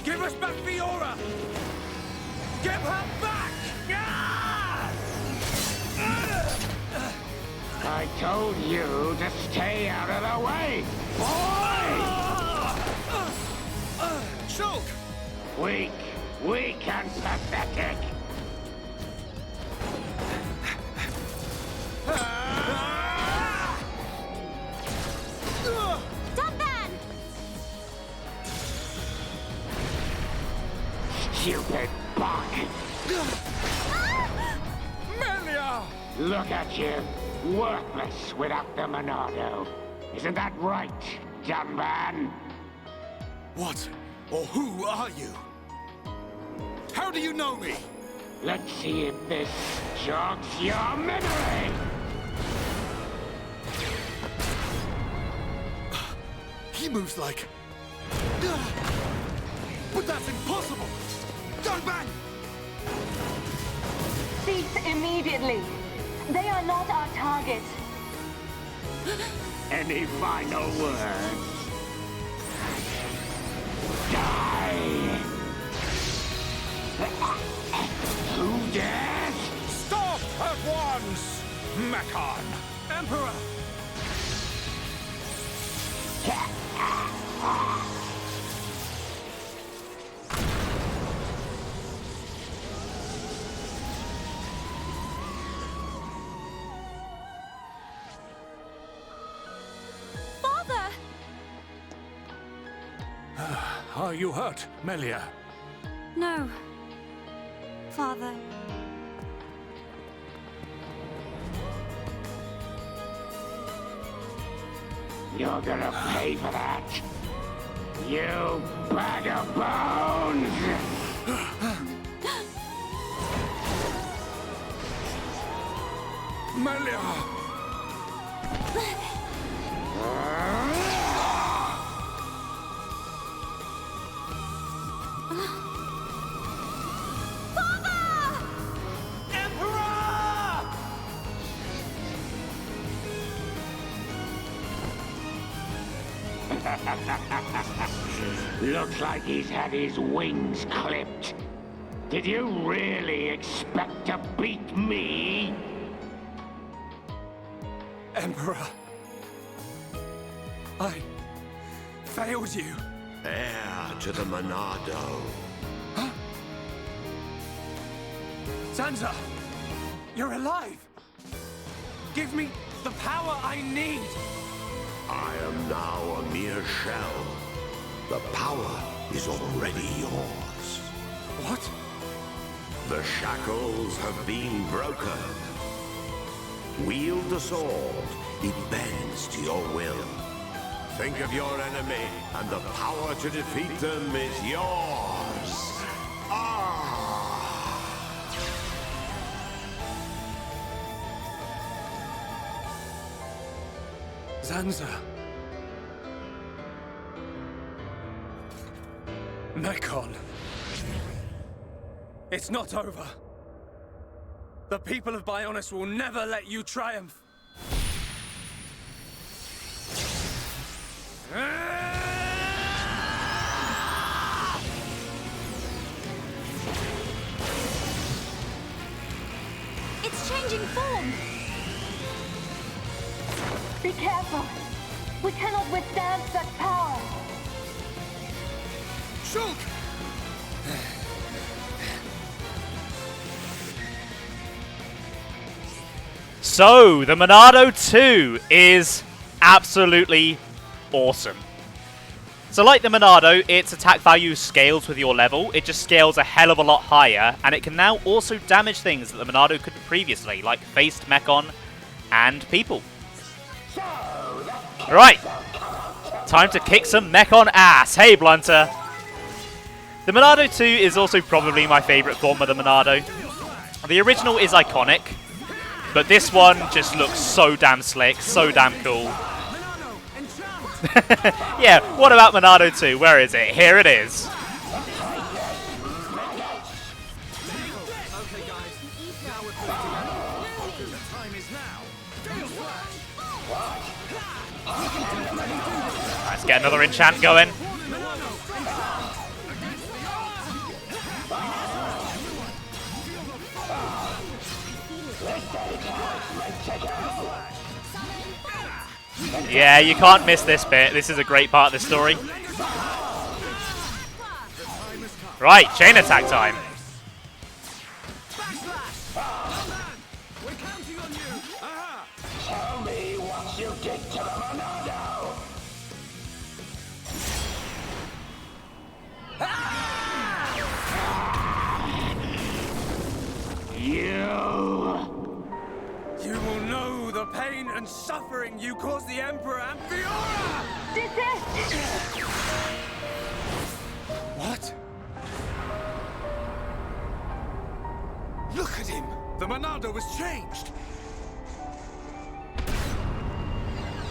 Give us back Fiora! Give her back! I told you to stay out of the way, boy! Shulk! Weak and pathetic. Stupid bug! Melia! Look at you, worthless without the Monado. Isn't that right, dumb man? What or who are you? How do you know me? Let's see if this jogs your memory! He moves like... But that's impossible! Don't bang! Cease immediately. They are not our target. Any final words? Die! Who dares? Stop at once, Mecon! Emperor! Are you hurt, Melia? No. Father. You're gonna pay for that. You bag of bones! Melia! Looks like he's had his wings clipped. Did you really expect to beat me? Emperor, I failed you. Heir to the Monado. Zanza, you're alive. Give me the power I need. I am now a mere shell. The power is already yours. What? The shackles have been broken. Wield the sword. It bends to your will. Think of your enemy, and the power to defeat them is yours. Zanza. Mecon. It's not over. The people of Bionis will never let you triumph. It's changing form! Be careful. We cannot withstand such power. Shulk! So, the Monado 2 is absolutely awesome. So like the Monado, its attack value scales with your level. It just scales a hell of a lot higher, and it can now also damage things that the Monado couldn't previously, like Face Mecon and people. Right, time to kick some Mecon ass. Hey, Blunter. The Monado 2 is also probably my favourite form of the Monado. The original is iconic, but this one just looks so damn slick, so damn cool. Yeah, what about Monado 2? Where is it? Here it is. Let's get another enchant going. Yeah, you can't miss this bit. This is a great part of the story. Right, chain attack time. Tell me what you did to the Monado. You will know the pain and suffering you caused the Emperor and Fiora! Desist! What? Look at him! The Monado was changed!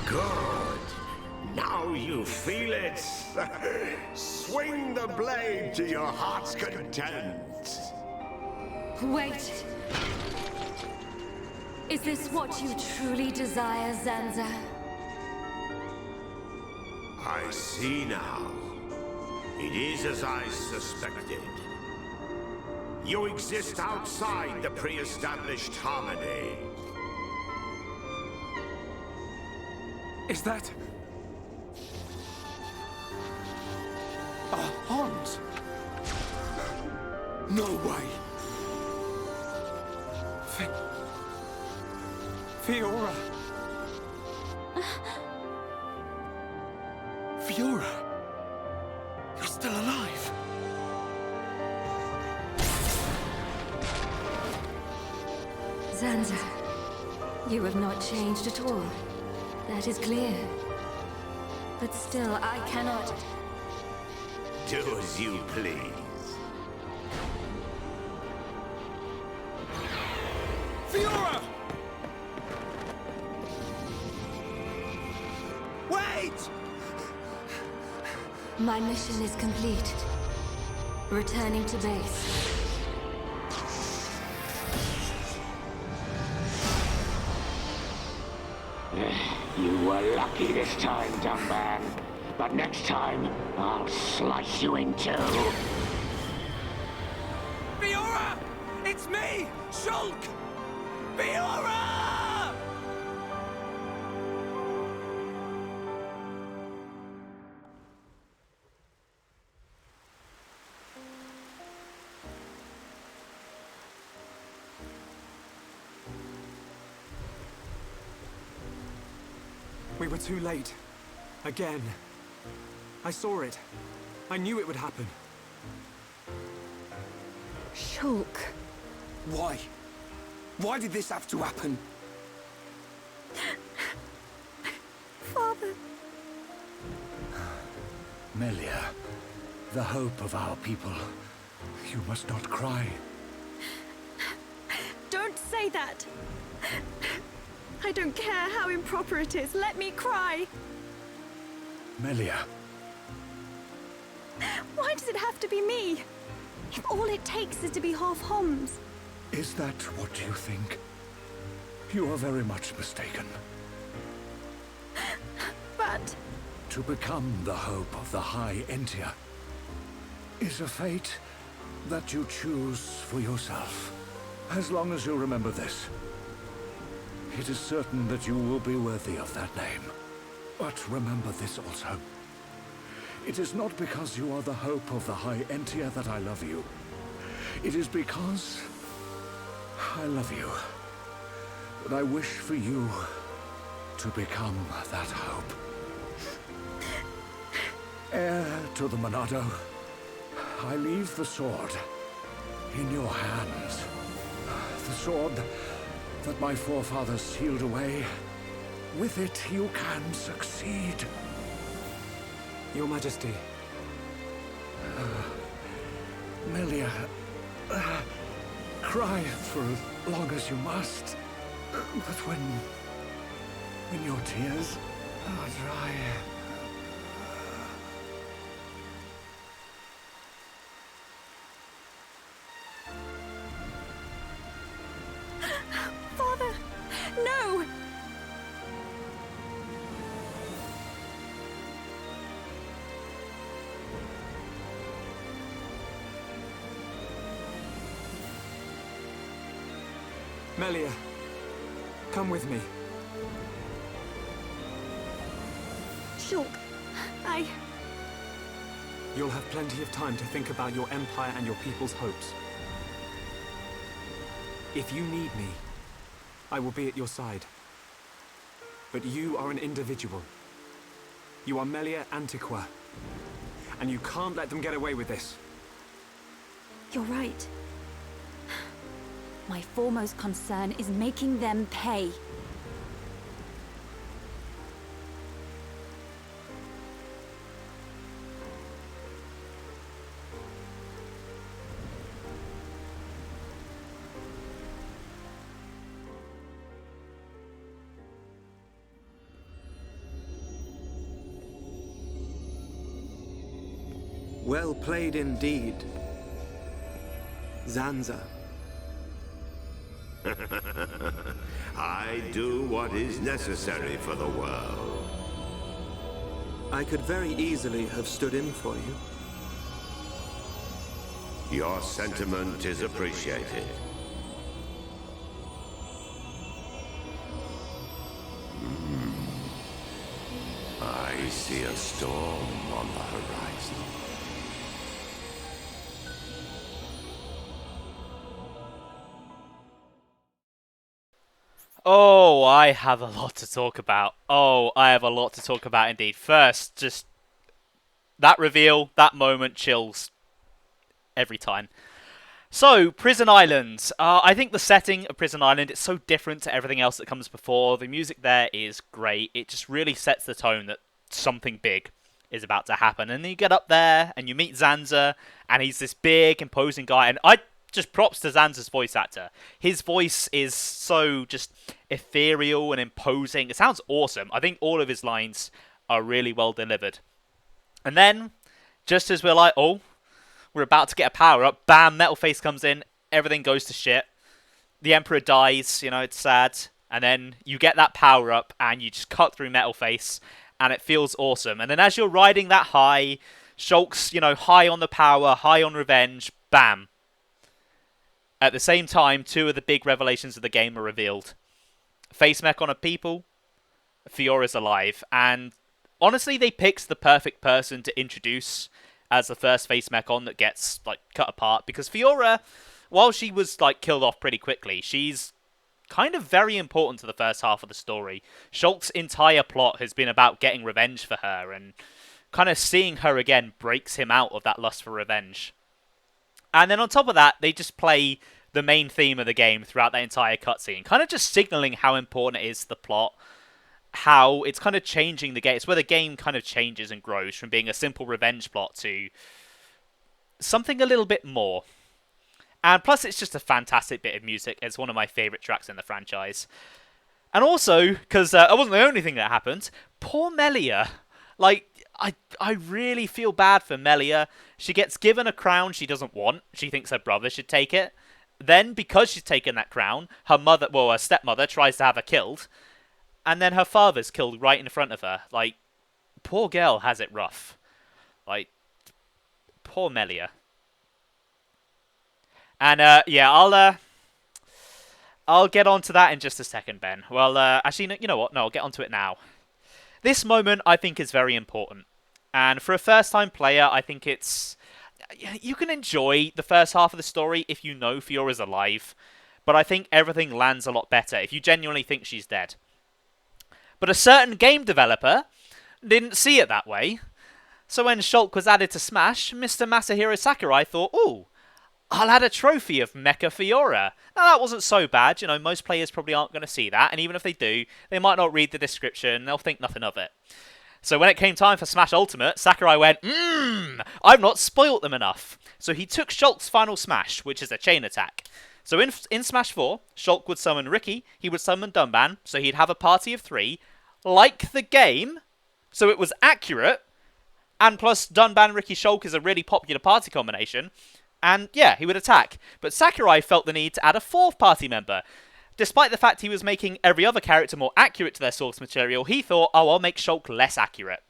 Good. Now you feel it. Swing the blade to your heart's content. Wait. Is this what you truly desire, Zanza? I see now. It is as I suspected. You exist outside the pre-established harmony. Is that... a Haunt? No way! Fiora! Fiora! You're still alive! Zanza, you have not changed at all. That is clear. But still, I cannot... Do as you please. Fiora! Wait! My mission is complete. Returning to base. You were lucky this time, dumb man. but next time, I'll slice you in two. Fiora! It's me, Shulk! Fiora! We were too late. Again. I saw it. I knew it would happen. Shulk. Why? Why did this have to happen? Father. Melia, the hope of our people. You must not cry. Don't say that. I don't care how improper it is. Let me cry. Melia. Why does it have to be me? If all it takes is to be half Homs. Is that what you think? You are very much mistaken. But... To become the hope of the High Entia is a fate that you choose for yourself. As long as you remember this, it is certain that you will be worthy of that name. But remember this also. It is not because you are the hope of the High Entia that I love you. It is because I love you. But I wish for you to become that hope. Heir to the Monado, I leave the sword in your hands. The sword that my forefathers sealed away. With it, you can succeed. Your Majesty. Melia, cry for as long as you must. But when your tears are dry... Father! No! Melia, come with me. Shulk, You'll have plenty of time to think about your empire and your people's hopes. If you need me, I will be at your side. But you are an individual. You are Melia Antiqua. And you can't let them get away with this. You're right. My foremost concern is making them pay. Well played indeed, Zanza. I do what is necessary for the world. I could very easily have stood in for you. Your sentiment is appreciated. I see a storm on the horizon. Oh, I have a lot to talk about. Oh, I have a lot to talk about indeed. First, just that reveal, that moment, chills every time. So, Prison Island. I think the setting of Prison Island, it's so different to everything else that comes before. The music there is great. It just really sets the tone that something big is about to happen. And then you get up there and you meet Zanza, and he's this big, imposing guy. And just props to Zanza's voice actor. His voice is so just ethereal and imposing. It sounds awesome. I think all of his lines are really well delivered. And then, just as we're like, oh, we're about to get a power-up, bam, Metalface comes in, everything goes to shit. The Emperor dies, you know, it's sad. And then you get that power-up, and you just cut through Metalface, and it feels awesome. And then as you're riding that high, Shulk's, you know, high on the power, high on revenge, bam. At the same time, two of the big revelations of the game are revealed. Face Mecon are people, Fiora's alive, and honestly, they picked the perfect person to introduce as the first Face Mecon that gets, like, cut apart, because Fiora, while she was, like, killed off pretty quickly, she's kind of very important to the first half of the story. Shulk's entire plot has been about getting revenge for her, and kind of seeing her again breaks him out of that lust for revenge. And then on top of that, they just play the main theme of the game throughout that entire cutscene, kind of just signaling how important it is to the plot, how it's kind of changing the game. It's where the game kind of changes and grows from being a simple revenge plot to something a little bit more. And plus, it's just a fantastic bit of music. It's one of my favourite tracks in the franchise. And also, because it wasn't the only thing that happened, poor Melia. Like, I really feel bad for Melia. She gets given a crown she doesn't want. She thinks her brother should take it. Then, because she's taken that crown, her stepmother tries to have her killed. And then her father's killed right in front of her. Like, poor girl has it rough. Like, poor Melia. And, yeah, I'll get onto that in just a second, Ben. Well, actually, you know what? No, I'll get onto it now. This moment, I think, is very important. And for a first-time player, I think it's... You can enjoy the first half of the story if you know Fiora's alive. But I think everything lands a lot better if you genuinely think she's dead. But a certain game developer didn't see it that way. So when Shulk was added to Smash, Mr. Masahiro Sakurai thought, ooh, I'll add a trophy of Mecha Fiora. Now that wasn't so bad, you know, most players probably aren't going to see that, and even if they do, they might not read the description, they'll think nothing of it. So when it came time for Smash Ultimate, Sakurai went, I've not spoilt them enough. So he took Shulk's final Smash, which is a chain attack. So in Smash 4, Shulk would summon Ricky, he would summon Dunban, so he'd have a party of 3, like the game, so it was accurate, and plus Dunban, Ricky, Shulk is a really popular party combination, and yeah, he would attack. But Sakurai felt the need to add a 4th party member. Despite the fact he was making every other character more accurate to their source material, he thought, oh, I'll make Shulk less accurate.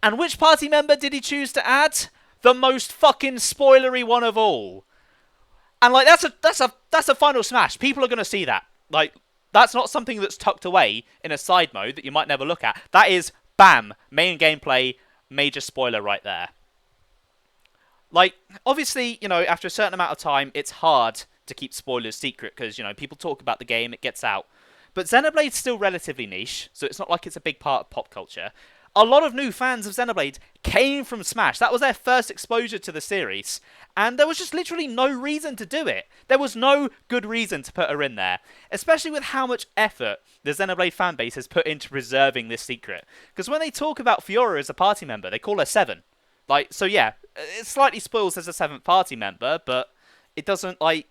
And which party member did he choose to add? The most fucking spoilery one of all. And like, that's a final Smash. People are going to see that. Like, that's not something that's tucked away in a side mode that you might never look at. That is, bam, main gameplay, major spoiler right there. Like, obviously, you know, after a certain amount of time, it's hard to keep spoilers secret because, you know, people talk about the game, it gets out. But Xenoblade's still relatively niche, so it's not like it's a big part of pop culture. A lot of new fans of Xenoblade came from Smash. That was their first exposure to the series. And there was just literally no reason to do it. There was no good reason to put her in there. Especially with how much effort the Xenoblade fanbase has put into preserving this secret. Because when they talk about Fiora as a party member, they call her 7. Like, so yeah, it slightly spoils as a 7th party member, but it doesn't, like,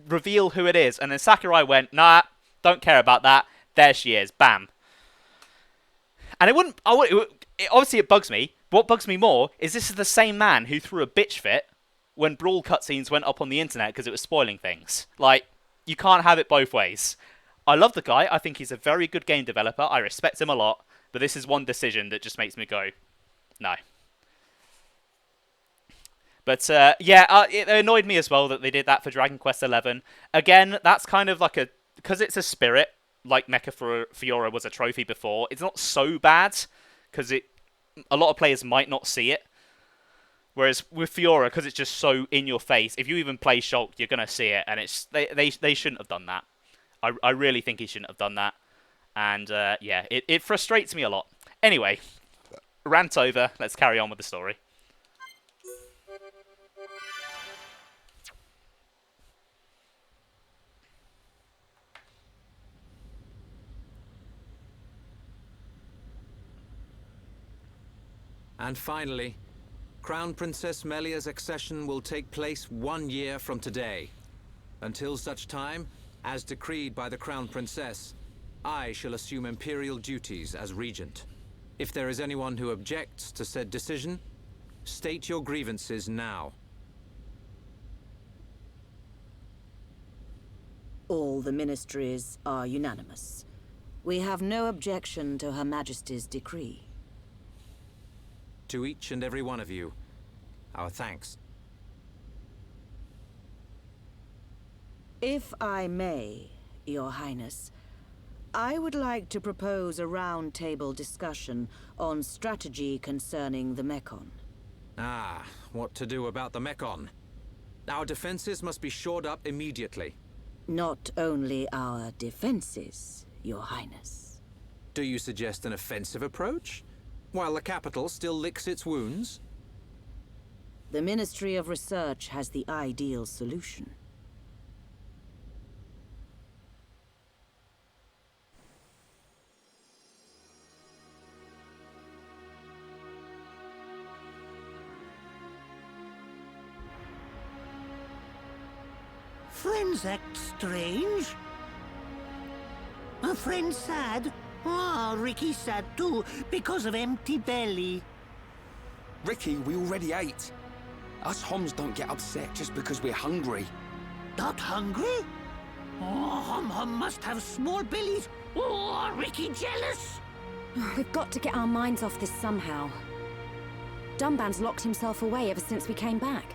reveal who it is. And then Sakurai went, nah, don't care about that. There she is. Bam. And obviously it bugs me. What bugs me more is this is the same man who threw a bitch fit when Brawl cutscenes went up on the internet because it was spoiling things. Like, you can't have it both ways. I love the guy. I think he's a very good game developer. I respect him a lot. But this is one decision that just makes me go, no. But, yeah, it annoyed me as well that they did that for Dragon Quest XI. Again, that's kind of like because it's a spirit, like Mecha Fiora was a trophy before, it's not so bad, because a lot of players might not see it. Whereas with Fiora, because it's just so in your face, if you even play Shulk, you're going to see it, and they shouldn't have done that. I really think he shouldn't have done that. And, yeah, it frustrates me a lot. Anyway, rant over, let's carry on with the story. And finally, Crown Princess Melia's accession will take place 1 year from today. Until such time, as decreed by the Crown Princess, I shall assume imperial duties as regent. If there is anyone who objects to said decision, state your grievances now. All the ministries are unanimous. We have no objection to Her Majesty's decree. To each and every one of you, our thanks. If I may, Your Highness, I would like to propose a round-table discussion on strategy concerning the Mecon. Ah, what to do about the Mecon? Our defenses must be shored up immediately. Not only our defenses, Your Highness. Do you suggest an offensive approach? While the capital still licks its wounds? The Ministry of Research has the ideal solution. Friends act strange. A friend sad? Oh, Ricky's sad too, because of empty belly. Ricky, we already ate. Us Homs don't get upset just because we're hungry. Not hungry? Oh, Hom must have small bellies. Oh, Ricky jealous. We've got to get our minds off this somehow. Dunban's locked himself away ever since we came back.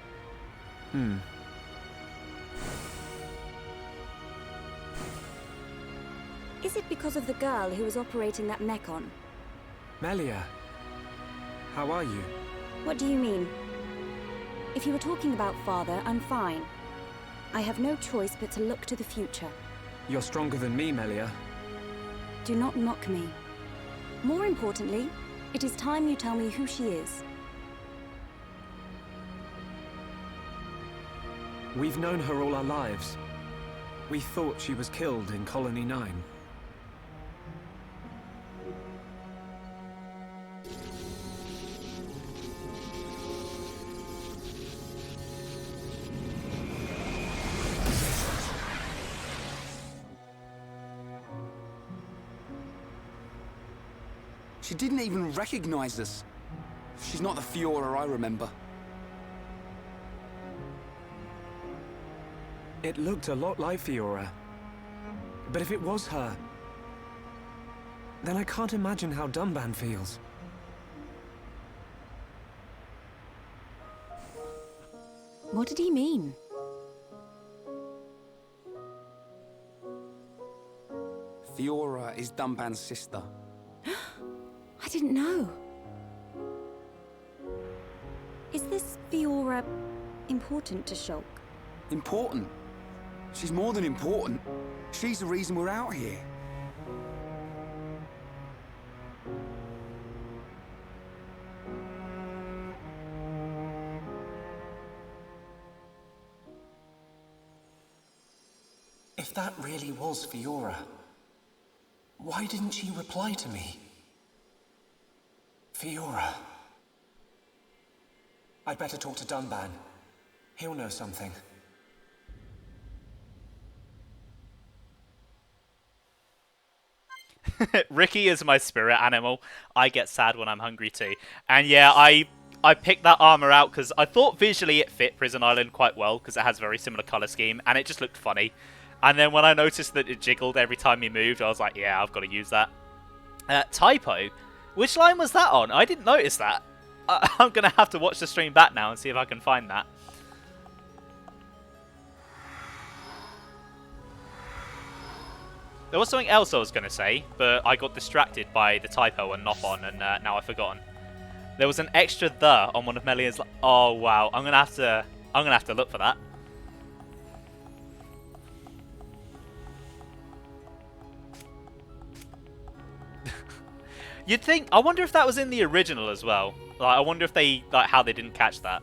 Is it because of the girl who was operating that Mecon? Melia, how are you? What do you mean? If you were talking about father, I'm fine. I have no choice but to look to the future. You're stronger than me, Melia. Do not mock me. More importantly, it is time you tell me who she is. We've known her all our lives. We thought she was killed in Colony 9. She didn't even recognize us. She's not the Fiora I remember. It looked a lot like Fiora. But if it was her, then I can't imagine how Dunban feels. What did he mean? Fiora is Dunban's sister. I didn't know. Is this Fiora important to Shulk? Important? She's more than important. She's the reason we're out here. If that really was Fiora, why didn't she reply to me? Fiora. I'd better talk to Dunban. He'll know something. Ricky is my spirit animal. I get sad when I'm hungry too. And yeah, I picked that armor out because I thought visually it fit Prison Island quite well because it has a very similar color scheme and it just looked funny. And then when I noticed that it jiggled every time he moved, I was like, yeah, I've got to use that. Typo? Which line was that on? I didn't notice that. I'm going to have to watch the stream back now and see if I can find that. There was something else I was going to say, but I got distracted by the typo and not on, and now I've forgotten. There was an extra "the" on one of Melia's. Oh wow, I'm gonna have to look for that. You'd think. I wonder if that was in the original as well. Like, I wonder if they how they didn't catch that.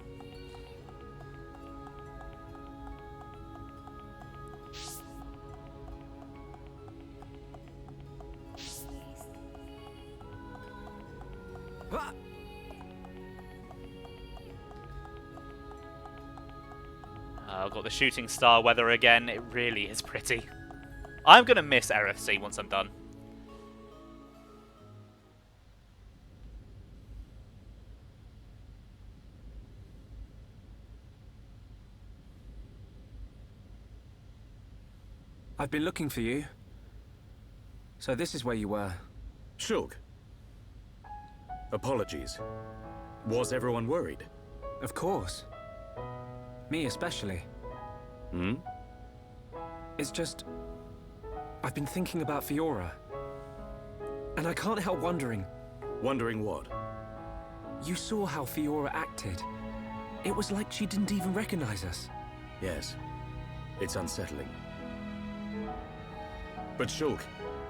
I've got the shooting star weather again. It really is pretty. I'm going to miss RFC once I'm done. I've been looking for you. So this is where you were. Shulk. Apologies. Was everyone worried? Of course. Me especially. Hmm? It's just... I've been thinking about Fiora. And I can't help wondering... Wondering what? You saw how Fiora acted. It was like she didn't even recognize us. Yes. It's unsettling. But Shulk,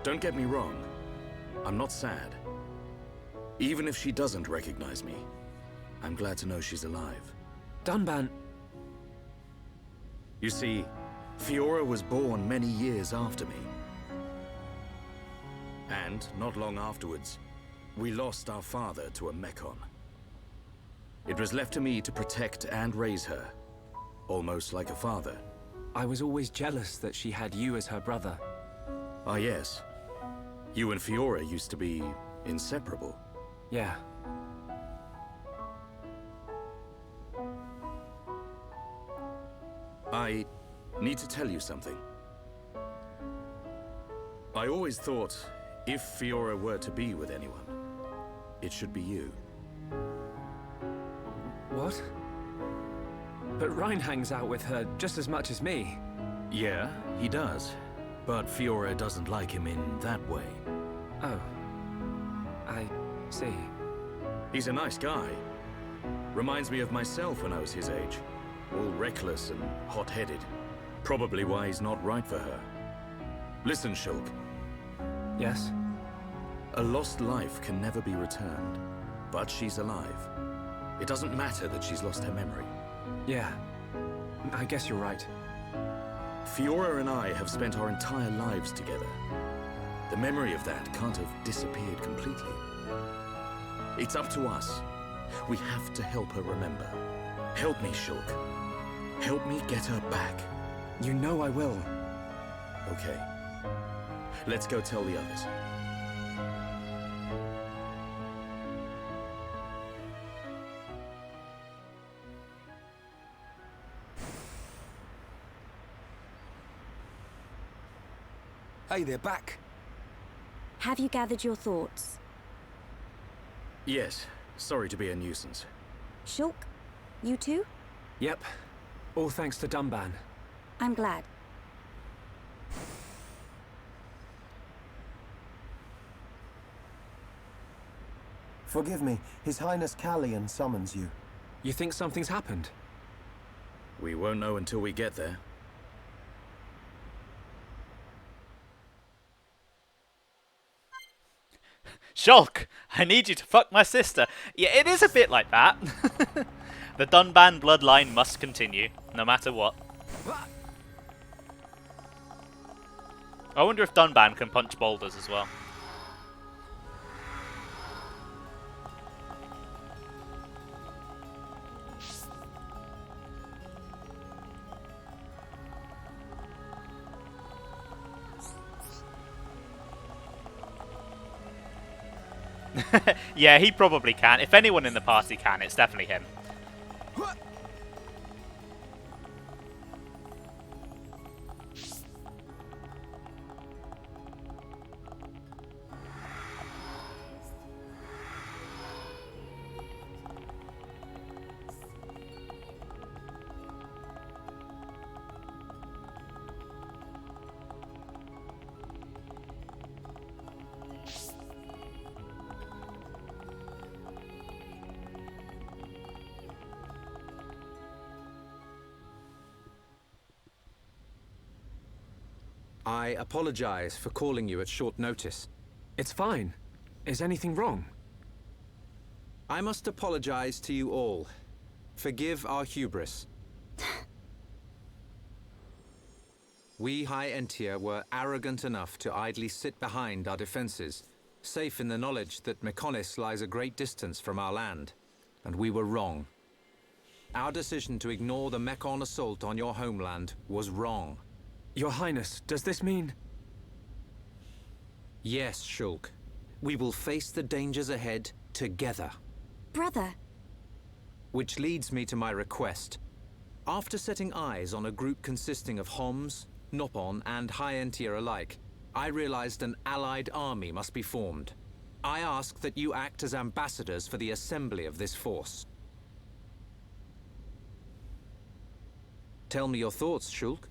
don't get me wrong. I'm not sad. Even if she doesn't recognize me, I'm glad to know she's alive. Dunban... You see, Fiora was born many years after me. And, not long afterwards, we lost our father to a Mecon. It was left to me to protect and raise her, almost like a father. I was always jealous that she had you as her brother. Ah, yes. You and Fiora used to be inseparable. Yeah. I need to tell you something. I always thought, if Fiora were to be with anyone, it should be you. What? But Ryan hangs out with her just as much as me. Yeah, he does. But Fiora doesn't like him in that way. Oh. I see. He's a nice guy. Reminds me of myself when I was his age. All reckless and hot-headed. Probably why he's not right for her. Listen, Shulk. Yes? A lost life can never be returned. But she's alive. It doesn't matter that she's lost her memory. Yeah. I guess you're right. Fiora and I have spent our entire lives together. The memory of that can't have disappeared completely. It's up to us. We have to help her remember. Help me, Shulk. Help me get her back. You know I will. Okay. Let's go tell the others. Hey, they're back. Have you gathered your thoughts? Yes. Sorry to be a nuisance. Shulk, you too? Yep. All thanks to Dunban. I'm glad. Forgive me, His Highness Callian summons you. You think something's happened? We won't know until we get there. Shulk, I need you to fuck my sister. Yeah, it is a bit like that. The Dunban bloodline must continue, no matter what. I wonder if Dunban can punch boulders as well. Yeah, he probably can. If anyone in the party can, it's definitely him. I apologize for calling you at short notice. It's fine. Is anything wrong? I must apologize to you all. Forgive our hubris. We High Entia were arrogant enough to idly sit behind our defenses, safe in the knowledge that Meconis lies a great distance from our land. And we were wrong. Our decision to ignore the Mecon assault on your homeland was wrong. Your Highness, does this mean... Yes, Shulk. We will face the dangers ahead together. Brother. Which leads me to my request. After setting eyes on a group consisting of Homs, Nopon, and High Entia alike, I realized an allied army must be formed. I ask that you act as ambassadors for the assembly of this force. Tell me your thoughts, Shulk.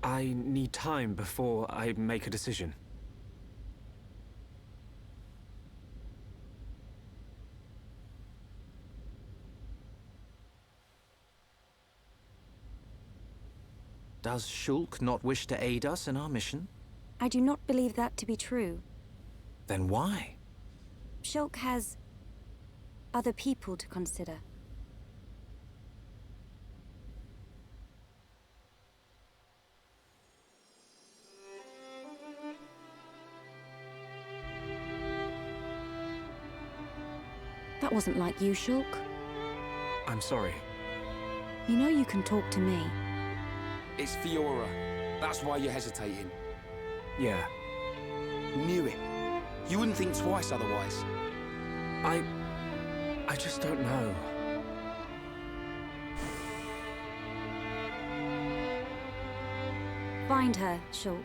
I need time before I make a decision. Does Shulk not wish to aid us in our mission? I do not believe that to be true. Then why? Shulk has other people to consider. That wasn't like you, Shulk. I'm sorry. You know you can talk to me. It's Fiora. That's why you're hesitating. Yeah. Knew it. You wouldn't think twice otherwise. I just don't know. Find her, Shulk.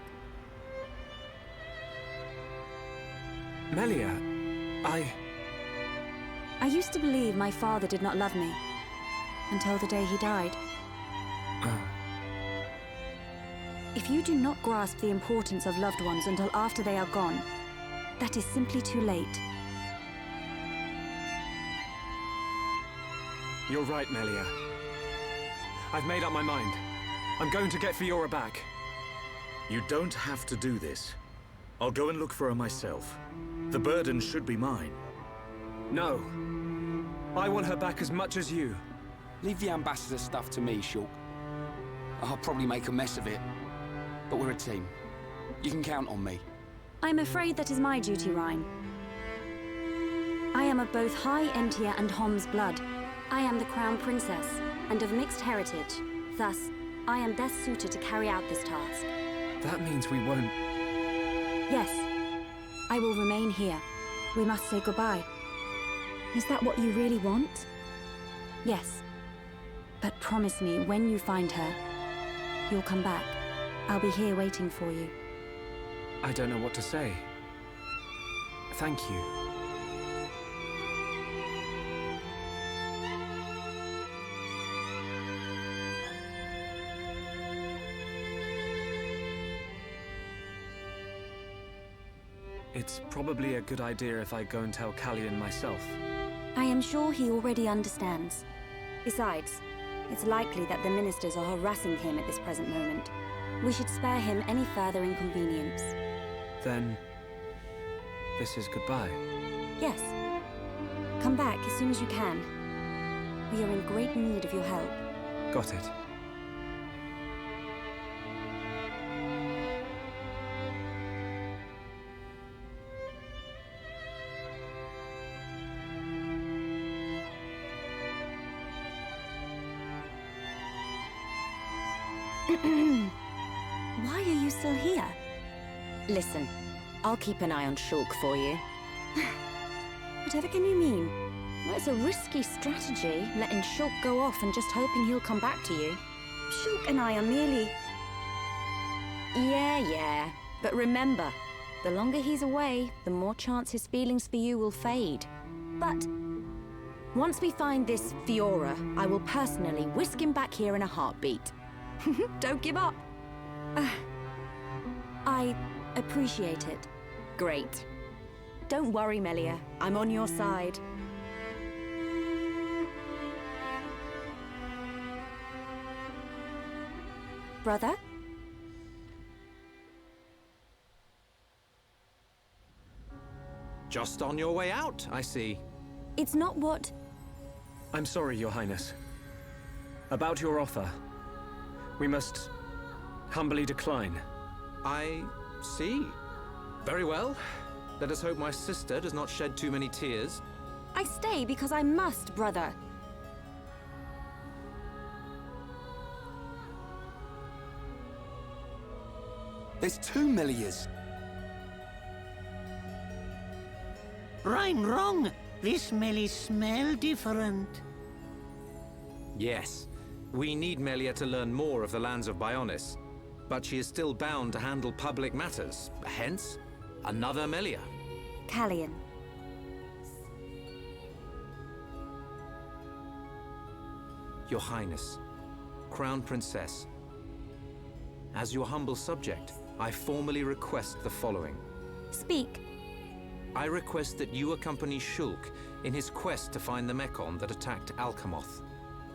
Melia, I used to believe my father did not love me. Until the day he died. If you do not grasp the importance of loved ones until after they are gone, that is simply too late. You're right, Melia. I've made up my mind. I'm going to get Fiora back. You don't have to do this. I'll go and look for her myself. The burden should be mine. No. I want her back as much as you. Leave the ambassador stuff to me, Shulk. I'll probably make a mess of it. But we're a team. You can count on me. I'm afraid that is my duty, Rhine. I am of both High Entia and Hom's blood. I am the Crown Princess, and of mixed heritage. Thus, I am best suited to carry out this task. That means we won't... Yes. I will remain here. We must say goodbye. Is that what you really want? Yes. But promise me, when you find her, you'll come back. I'll be here waiting for you. I don't know what to say. Thank you. It's probably a good idea if I go and tell Callion myself. I am sure he already understands. Besides, it's likely that the ministers are harassing him at this present moment. We should spare him any further inconvenience. Then... this is goodbye. Yes. Come back as soon as you can. We are in great need of your help. Got it. Why are you still here? Listen, I'll keep an eye on Shulk for you. Whatever can you mean? Well, it's a risky strategy, letting Shulk go off and just hoping he'll come back to you. Shulk and I are merely... Yeah. But remember, the longer he's away, the more chance his feelings for you will fade. But... once we find this Fiora, I will personally whisk him back here in a heartbeat. Don't give up. I appreciate it. Great. Don't worry, Melia. I'm on your side. Brother? Just on your way out, I see. It's not what... I'm sorry, Your Highness. About your offer. We must humbly decline. I see. Very well. Let us hope my sister does not shed too many tears. I stay because I must, brother. There's 2 Melias. Rhyme wrong. This Melie smell different. Yes. We need Melia to learn more of the lands of Bionis. but she is still bound to handle public matters. Hence, another Melia. Callian. Your Highness, Crown Princess, as your humble subject, I formally request the following. Speak. I request that you accompany Shulk in his quest to find the Mecon that attacked Alcamoth.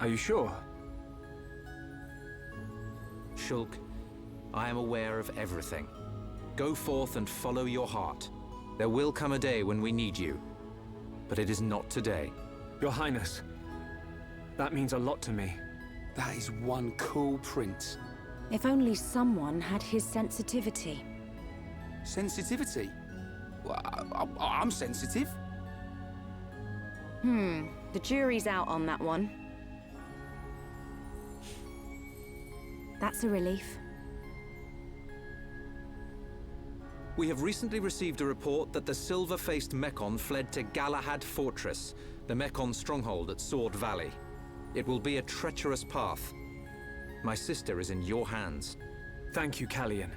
Are you sure? Shulk, I am aware of everything. Go forth and follow your heart. There will come a day when we need you, but it is not today. Your Highness, that means a lot to me. That is one cool prince. If only someone had his sensitivity. Sensitivity? Well, I'm sensitive. The jury's out on that one. That's a relief. We have recently received a report that the silver-faced Mecon fled to Galahad Fortress, the Mecon stronghold at Sword Valley. It will be a treacherous path. My sister is in your hands. Thank you, Callian.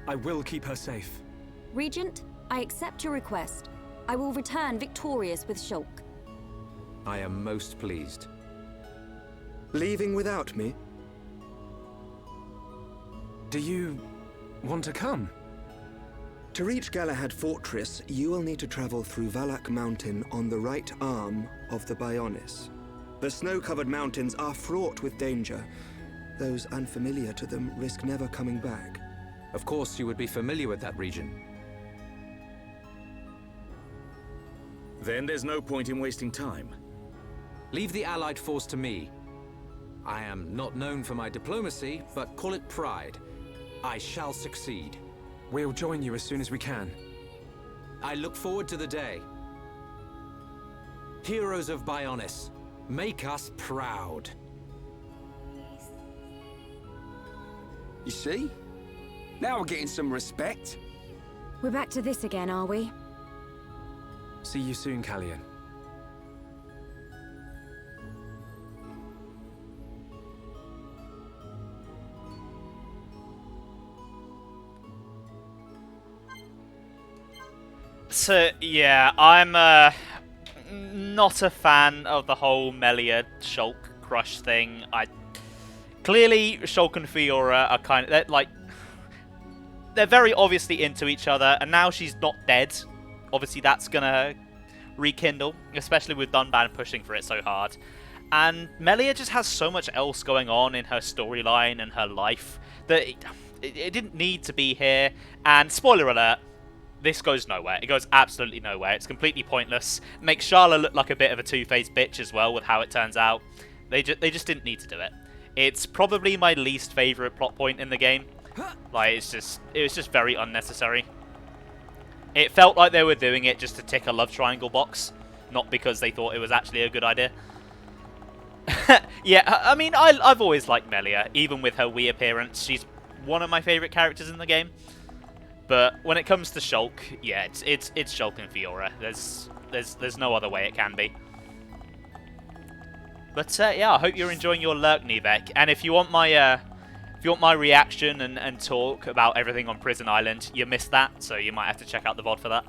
I will keep her safe. Regent, I accept your request. I will return victorious with Shulk. I am most pleased. Leaving without me? Do you want to come? To reach Galahad Fortress, you will need to travel through Valak Mountain on the right arm of the Bionis. The snow-covered mountains are fraught with danger. Those unfamiliar to them risk never coming back. Of course you would be familiar with that region. Then there's no point in wasting time. Leave the Allied force to me. I am not known for my diplomacy, but call it pride. I shall succeed. We'll join you as soon as we can. I look forward to the day. Heroes of Bionis, make us proud. You see? Now we're getting some respect. We're back to this again, are we? See you soon, Callian. So, yeah, I'm not a fan of the whole Melia Shulk crush thing. Clearly, Shulk and Fiora are kind of, they're very obviously into each other, and now she's not dead. Obviously, that's gonna rekindle, especially with Dunban pushing for it so hard. And Melia just has so much else going on in her storyline and her life that it didn't need to be here. And spoiler alert, this goes nowhere. It goes absolutely nowhere. It's completely pointless. Makes Sharla look like a bit of a two-faced bitch as well with how it turns out. They just didn't need to do it. It's probably my least favourite plot point in the game. Like, it was just very unnecessary. It felt like they were doing it just to tick a love triangle box, not because they thought it was actually a good idea. Yeah, I mean, I've always liked Melia, even with her Wii appearance. She's one of my favourite characters in the game. But when it comes to Shulk, yeah, it's Shulk and Fiora. There's no other way it can be. But yeah, I hope you're enjoying your lurk, Nivek. And if you want my reaction and talk about everything on Prison Island, you missed that, so you might have to check out the VOD for that.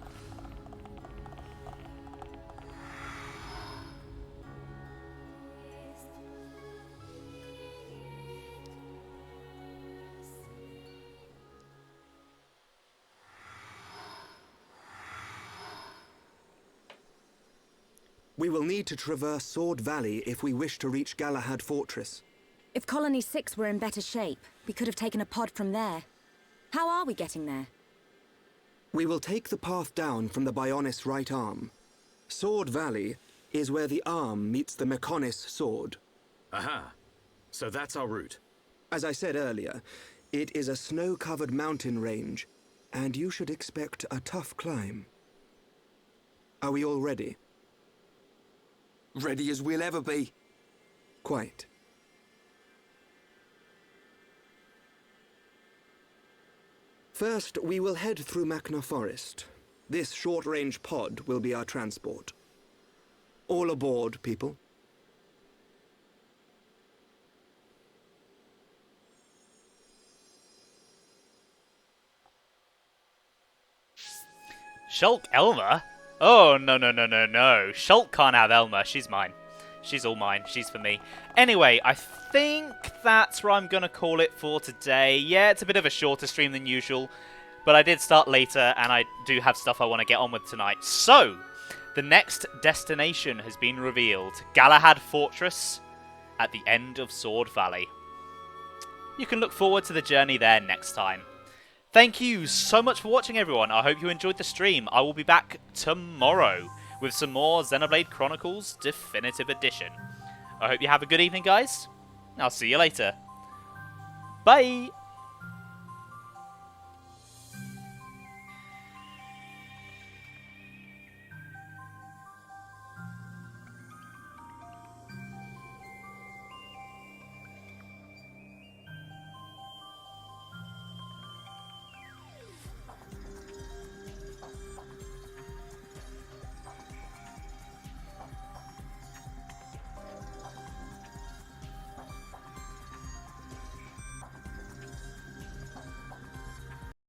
We will need to traverse Sword Valley if we wish to reach Galahad Fortress. If Colony 6 were in better shape, we could have taken a pod from there. How are we getting there? We will take the path down from the Bionis right arm. Sword Valley is where the arm meets the Meconis sword. Aha. So that's our route. As I said earlier, it is a snow-covered mountain range, and you should expect a tough climb. Are we all ready? Ready as we'll ever be. Quite. First, we will head through Machna Forest. This short-range pod will be our transport. All aboard, people. Shulk Elma? Oh, no, no, no, no, no. Shulk can't have Elma. She's mine. She's all mine. She's for me. Anyway, I think that's where I'm going to call it for today. Yeah, it's a bit of a shorter stream than usual, but I did start later, and I do have stuff I want to get on with tonight. So, the next destination has been revealed. Galahad Fortress at the end of Sword Valley. You can look forward to the journey there next time. Thank you so much for watching, everyone. I hope you enjoyed the stream. I will be back tomorrow with some more Xenoblade Chronicles Definitive Edition. I hope you have a good evening, guys. I'll see you later. Bye!